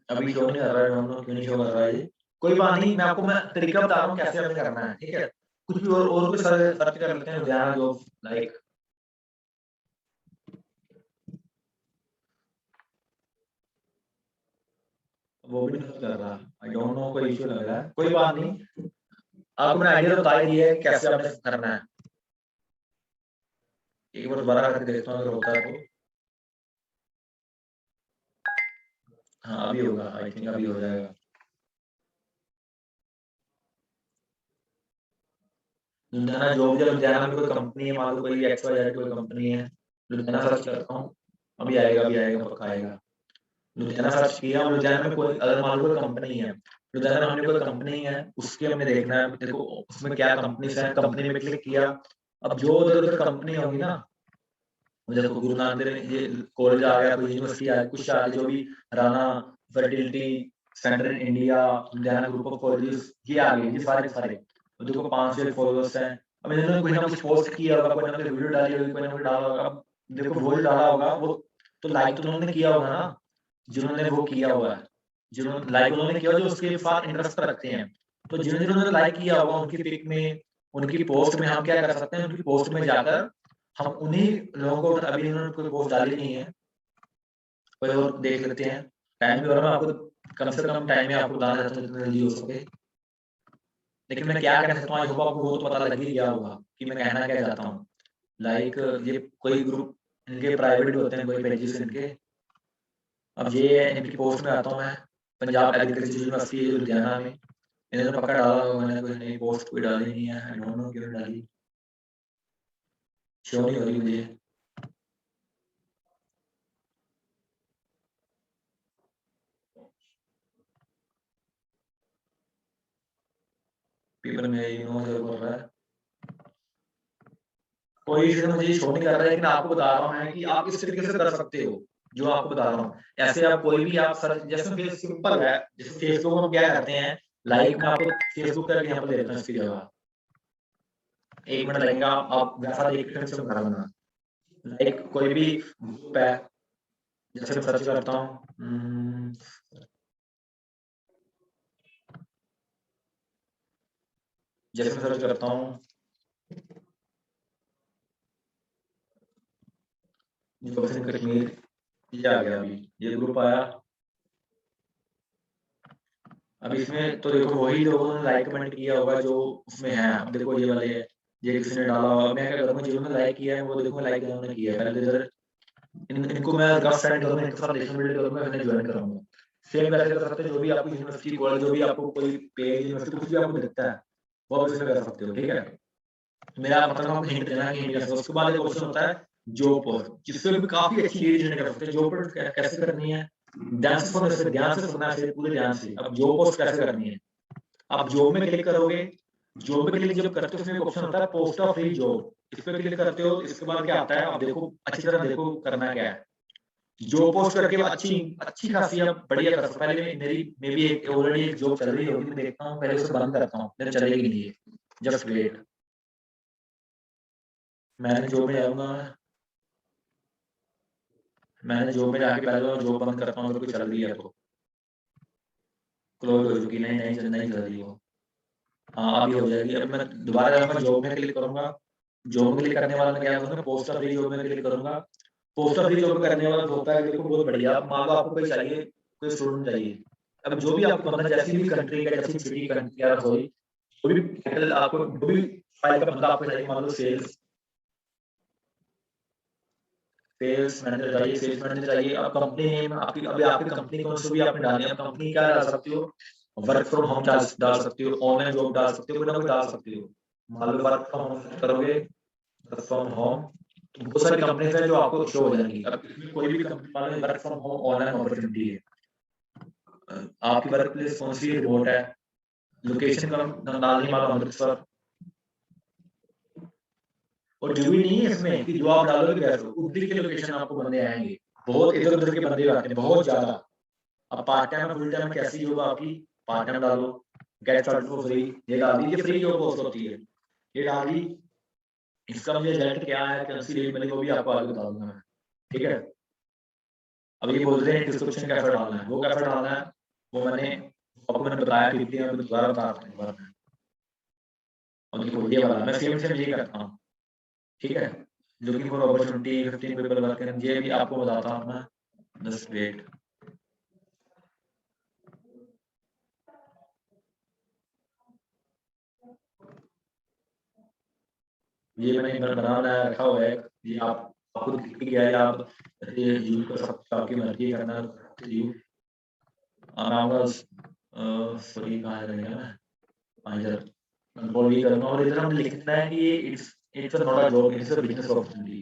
अभी शो नहीं कर रहा है, डोंट नो क्यों नहीं शो कर रहा है ये। कोई बात नहीं, मैं आपको तरीका बता रहा हूँ कैसे हमें करना है, ठीक है। कुछ भी और कुछ सर्च कर लेते हैं लुधियाना जॉब लाइक, वो भी नहीं कर रहा, आई डोंट नो कोई इशू लग रहा है, कोई बात नहीं। आपको मैंने आइडिया बता ही दिया है कैसे आपने करना है। एक बार दोबारा करके देखता हूँ अगर होता है तो। हाँ अभी होगा, आई थिंक अभी हो जाएगा। लुधियाना जॉब, या लुधियाना में कोई कंपनी है, मान लो कोई एक्स वाई जेड कोई कंपनी है, लुधियाना सर्च करता हूँ, अभी आएगा पक्का आएगा। लुधियाना सर्च किया, लुधियाना में कोई अगर मान लो कोई कंपनी है, लुधियाना में हमने कोई कंपनी है उसके हमने देखना है, देखो उसमें क्या कंपनीज है, कंपनी में क्लिक किया। अब जो उधर उधर कंपनी होगी ना, देखो गुरु नानक देव ये कॉलेज आ गया, कोई यूनिवर्सिटी आ गई, कुछ आ गई, जो भी Rana fertility centre in India, Ludhiana group of colleges, ये आ गए, ये सारे सारे। तो देखो 500 फॉलोअर्स हैं। अब इन्होंने कोई ना कुछ पोस्ट किया होगा, कोई ना कोई वीडियो डाली होगी, कोई ना कोई डाला होगा। अब देखो वो जो डाला होगा वो तो लाइक तो उन्होंने किया होगा ना, जिन्होंने वो किया हुआ है, जिन्होंने लाइक उन्होंने किया जो उसके साथ इंटरेस्ट रखते हैं। तो जिन्होंने जिन्होंने लाइक किया होगा उनकी पिक में, उनकी पोस्ट में हम क्या कर सकते हैं, उनकी पोस्ट में जाकर हम उन्हीं लोगों को, अभी इन्होंने कोई पोस्ट डाली नहीं है, कोई और देख लेते हैं। टाइम भी हो रहा है, मैं आपको कम से कम टाइम में आपको बताना चाहता हूँ जितना जल्दी हो सके। लेकिन मैं क्या कहना चाहता हूँ, आई होप आपको वो तो पता लग ही गया होगा कि मैं कहना क्या चाहता हूँ। लाइक ये कोई ग्रुप इनके प्राइवेट भी होते हैं, कोई पेजेस इनके। अब ये इनकी पोस्ट में आता हूँ मैं, पंजाब एग्रीकल्चर यूनिवर्सिटी लुधियाना में, इन्होंने पक्का डाला होगा, मैंने कोई नई पोस्ट कोई डाली नहीं है, आई डोंट नो क्यों डाली, शो नहीं हो रही मुझे। पेपर में यू नो से बोल रहा है, कोई इशू मुझे शो नहीं कर रहा है, लेकिन आपको बता रहा हूँ मैं कि आप इस तरीके से कर सकते हो जो आपको बता रहा हूँ। ऐसे आप कोई भी आप सर्च, जैसे सिंपल है, जैसे फेसबुक में क्या करते हैं, लाइक में आपको फेसबुक का एग्जांपल दे देता हूँ इसकी जगह, एक मिनट लगेगा, आप वैसा देख के से बता देना। लाइक कोई भी ग्रुप है, जैसे मैं सर्च करता हूँ, जैसे मैं सर्च करता हूँ, कश्मीर, ये आ गया, अभी ये ग्रुप आया। अब इसमें तो देखो वही लोगों ने लाइक कमेंट किया होगा जो उसमें है। अब देखो ये वाले है, ये किसी ने डाला होगा, मैं क्या करूँगा, जिन्होंने लाइक किया है वो देखो लाइक इन्होंने किया है, पहले इधर इनको मैं रफ सेंड करूँगा, इनके साथ रिलेशन बिल्ड करूँगा, इन्हें ज्वाइन कराऊंगा। सेम वैसे कर सकते हैं, जो भी आपको यूनिवर्सिटी कॉलेज, जो भी आपको कोई पेज यूनिवर्सिटी कुछ भी आपको दिखता है वो आप इसमें कर सकते हो, ठीक है। मेरा मतलब आपको हिंट देना है कि हिंट कैसे। उसके बाद एक ऑप्शन होता है जॉब पोस्ट, जिससे भी काफी अच्छी चीज जनरेट कर सकते हैं। जॉब पोस्ट कैसे करनी है, ध्यान से सुनना, से ध्यान से सुनना है, पूरे ध्यान से। अब जॉब पोस्ट कैसे करनी है, आप जॉब में क्लिक करोगे, जॉब में क्लिक जब करते हो उसमें एक ऑप्शन होता है पोस्ट ऑफ फ्री जॉब, इस पे क्लिक करते हो। इसके बाद क्या आता है, आप देखो अच्छी तरह देखो करना क्या है। जॉब पोस्ट करके अच्छी अच्छी खासी आप बढ़िया कर सकते। पहले मेरी मे बी एक ऑलरेडी एक जॉब चल रही होगी, मैं देखता हूँ, पहले उसे बंद करता हूँ, फिर चलेगी नहीं है, जस्ट वेट। मैंने जॉब में जाऊंगा, मैंने जॉब में जाके पहले जॉब बंद करता हूँ, अगर कोई चल रही है तो क्लोज हो चुकी, नहीं नहीं नहीं चल रही हो। हाँ अभी हो जाएगी। अब मैं दोबारा जाऊंगा, जॉब में क्लिक करूंगा, जॉब में क्लिक करने वाला मैं क्या करूंगा, पोस्ट ऑफ फ्री जॉब में क्लिक करूंगा। पोस्ट ऑफ फ्री जॉब में करने वाला होता है, देखो बहुत बढ़िया। मान लो आपको कोई चाहिए, कोई स्टूडेंट चाहिए, अब जो भी आपको बंदा जैसी भी कंट्री का, जैसी सिटी कंट्री या सॉरी जो भी कैपिटल आपको, जो भी फाइल का बंदा आपको चाहिए, मान लो सेल्स सेल्स मैनेजर चाहिए, सेल्स मैनेजर चाहिए। अब कंपनी नेम आपकी, अभी आपकी कंपनी कौन सी भी आपने डालनी है, कंपनी क्या डाल सकती हो, वर्क फ्रॉम होम डाल सकती हो, ऑनलाइन जॉब डाल सकती हो, कोई ना कोई डाल सकती हो। मान लो वर्क फ्रॉम होम करोगे, वर्क फ्रॉम होम, तो बहुत सारी कंपनीज हैं जो आपको शो हो जाएंगी। अब इसमें कोई भी कंपनी मान लो work from home online opportunity है, आपकी वर्क प्लेस कौन सी रिमोट है, लोकेशन का डालने वाला अमृतसर, और जरूरी नहीं है इसमें कि जो आप डालोगे वैसे उधर के लोकेशन आपको बंदे आएंगे, बहुत इधर उधर के बंदे आते हैं, बहुत ज्यादा। अब पार्ट टाइम फुल टाइम कैसी जॉब आपकी, पार्ट टाइम डालो, गेट स्टार्टेड फॉर फ्री, ये डाल दी, ये फ्री जॉब पोस्ट होती है, ये डाल दी। इसका मुझे रिजल्ट क्या है, कौन सी रेट मिलेगी वो भी आपको आगे बता दूंगा मैं, ठीक है। अब ये बोल रहे हैं डिस्क्रिप्शन कैसा डालना है, वो कैसा डालना है, वो मैंने बताया थी, दोबारा बता रहा हूँ बार। और देखो ये वाला मैं सेम यही करता हूँ, ठीक है। Looking for opportunity 15 people working, ये भी आपको बताता हूँ मैं, जस्ट वेट। ये मैंने बना रखा हुआ है, ये आप खुद लिख के गया, आप ये यूज कर सकते हो, आपकी मर्जी करना यू। मैं आऊंगा सॉरी कहाँ रहेगा ना, इधर कंट्रोल भी करूंगा और इधर हमने लिखना है कि ये it's not a job, it's a business opportunity.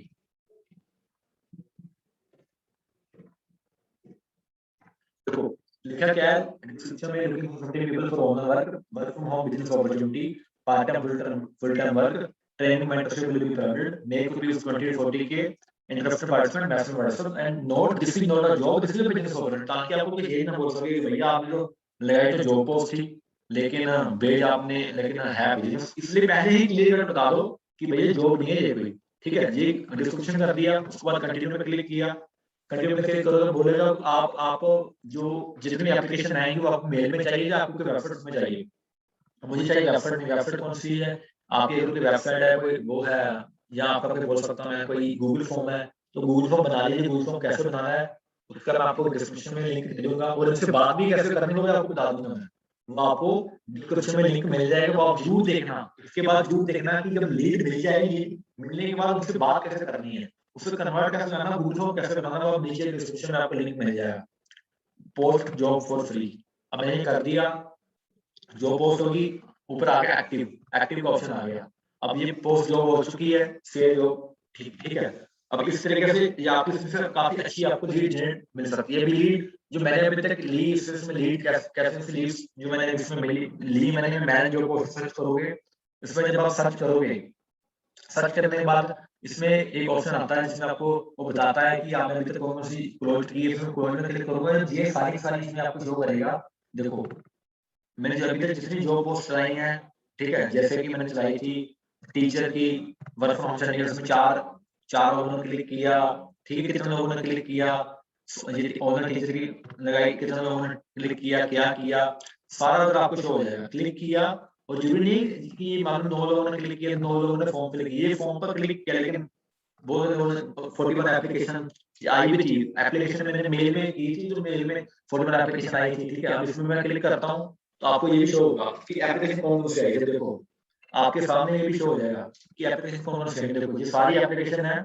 देखो लिखा क्या है, डिस्क्रिप्शन में looking for 15 people for home work from home business opportunity, part time full time work, training mentorship will be provided, make rupees 20 to 40K, interested participant maximum participant, and note this is not a job, this is a business opportunity, ताकि आपको कोई ये ना बोल सके कि भैया आपने जो लगाई तो जॉब पोस्ट थी लेकिन बेज आपने लेकिन है बिजनेस, इसलिए पहले ही क्लियर कट बता दो कि भैया जॉब नहीं है ये कोई, ठीक है। ये डिस्क्रिप्शन कर दिया, उसके बाद कंटिन्यू पे क्लिक किया, कंटिन्यू पे क्लिक करोगे बोलेगा आप जो जितनी एप्लीकेशन आएंगी वो आपको मेल में चाहिए या आपको वेबसाइट में चाहिए। मुझे चाहिए वेबसाइट में, वेबसाइट कौन सी है आपकी, अगर कोई वेबसाइट है कोई वो है, या आपका कोई बोल सकता हूँ मैं कोई गूगल फॉर्म है तो गूगल फॉर्म बना लीजिए। गूगल फॉर्म कैसे बनाना है उसका मैं आपको डिस्क्रिप्शन में लिंक दे दूंगा, और इनसे बात भी कैसे करनी है वो आपको बता दूंगा मैं, वो आपको डिस्क्रिप्शन में लिंक मिल जाएगा, वो आप जरूर देखना। इसके बाद जरूर देखना कि जब लीड मिल जाएगी, मिलने के बाद उससे बात कैसे करनी है, उसे कन्वर्ट कैसे करना, गूगल फॉर्म कैसे बनाना, वो नीचे डिस्क्रिप्शन में आपको लिंक मिल जाएगा। पोस्ट जॉब फॉर फ्री, अब मैंने ये कर दिया, जो पोस्ट होगी ऊपर आ गया एक्टिव, एक्टिव का ऑप्शन आ गया। अब ये पोस्ट जॉब हो चुकी है, सेव जॉब, ठीक ठीक है। अब इस तरीके से ये आपकी इसमें काफी अच्छी आपको लीड जनरेट मिल सकती है। अभी लीड जो मैंने अभी तक ली, इसमें लीड कैसे लीड्स जो मैंने इसमें मिली ली मैंने जो पोस्ट सर्च करोगे, इसमें जब आप सर्च करोगे, सर्च करने के बाद इसमें एक ऑप्शन आता है जिसमें आपको वो बताता है कि आपने अभी तक कौन सी क्लोज की है, इसमें क्लोज में क्लिक करोगे, ये सारी सारी चीजें आपको शो करेगा। देखो मैंने जो अभी तक जितनी जॉब पोस्ट चलाई हैं, ठीक है, जैसे कि मैंने चलाई थी टीचर की वर्क फ्रॉम होम चंडीगढ़, इसमें चार लोगों ने क्लिक किया, ठीक है, कितने लोगों ने क्लिक किया, ये ऑनलाइन टीचर की लगाई, कितने लोगों ने क्लिक किया, क्या किया, सारा अगर आपको शो हो जाएगा। क्लिक किया और जरूरी नहीं कि मान लो 9 लोगों ने क्लिक किया, 9 लोगों ने फॉर्म पे क्लिक किया, ये फॉर्म पर क्लिक किया, लेकिन वो लोगों ने 41 एप्लीकेशन आई भी थी, एप्लीकेशन मैंने मेल में की थी, जो मेल में 41 एप्लीकेशन आई थी, ठीक है। अब इसमें मैं क्लिक करता हूँ तो आपको ये भी शो होगा कि एप्लीकेशन कौन से आई है। देखो आपके सामने ये भी शो हो जाएगा कि एप्लीकेशन कौन से आई। देखो ये सारी एप्लीकेशन है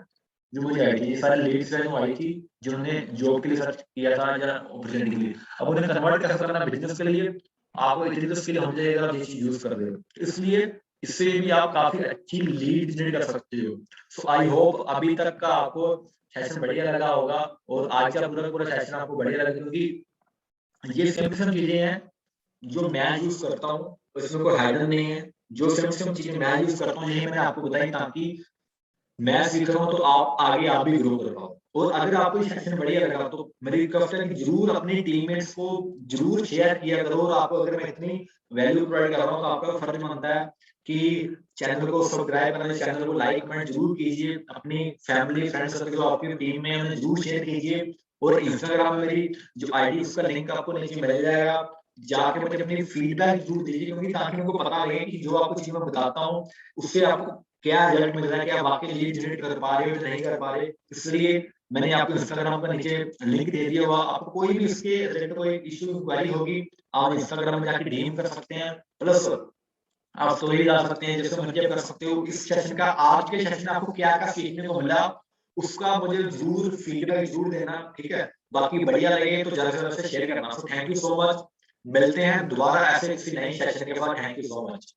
जो मुझे आई थी, ये सारी लेडीज जो आई थी जिन्होंने जॉब के लिए सर्च किया था या अपॉर्चुनिटी के लिए। अब उन्हें कन्वर्ट कैसे करना बिजनेस के लिए, आपको इतनी तो स्किल हो जाएगा, आप ये चीज यूज कर रहे हो, इसलिए इससे भी आप काफी अच्छी लीड जनरेट कर सकते हो। सो आई होप अभी तक का आपको सेशन बढ़िया लगा होगा, और आज का पूरा पूरा सेशन आपको बढ़िया लगा, क्योंकि ये सिंपल चीजें हैं जो मैं यूज करता हूँ, इसमें कोई हाइडन नहीं है। जो सिंपल चीजें मैं यूज करता हूँ यही मैंने आपको बताई, ताकि मैं सीख रहा हूँ तो आप आगे आप भी ग्रो कर पाओ। और अगर आपको ये सेशन बढ़िया लगा तो मेरी रिक्वेस्ट है कि जरूर अपने टीममेट्स को जरूर शेयर किया करो। और आपको अगर मैं इतनी वैल्यू प्रोवाइड कर रहा हूँ तो आपका फर्ज बनता है कि चैनल को सब्सक्राइब करना, चैनल को लाइक कमेंट जरूर कीजिए, अपनी फैमिली फ्रेंड्स सर्कल जो आपकी टीम में उन्हें जरूर शेयर कीजिए। और इंस्टाग्राम में मेरी जो आईडी उसका लिंक आपको नीचे मिल जाएगा, जाके मुझे अपनी फीडबैक जरूर दीजिए, क्योंकि ताकि उनको पता लगे कि जो आपको चीज मैं बताता हूँ उससे आपको क्या रिजल्ट मिल रहा है, क्या वाकई लीड जनरेट कर पा रहे हो या नहीं कर पा रहे। इसलिए मैंने आपको इंस्टाग्राम का नीचे लिंक दे दिया हुआ, आपको कोई भी इसके रिलेटेड कोई इश्यू क्वेरी होगी आप इंस्टाग्राम में जाके डीएम कर सकते हैं, प्लस आप स्टोरी डाल सकते हैं, जैसे मर्जी कर सकते हो। इस सेशन का आज के सेशन में आपको क्या क्या सीखने को मिला उसका मुझे जरूर फीडबैक जरूर देना, ठीक है। बाकी बढ़िया लगे तो ज्यादा से ज्यादा शेयर करना। So thank you so much, मिलते हैं दोबारा ऐसे किसी नए सेशन के बाद। Thank you so much.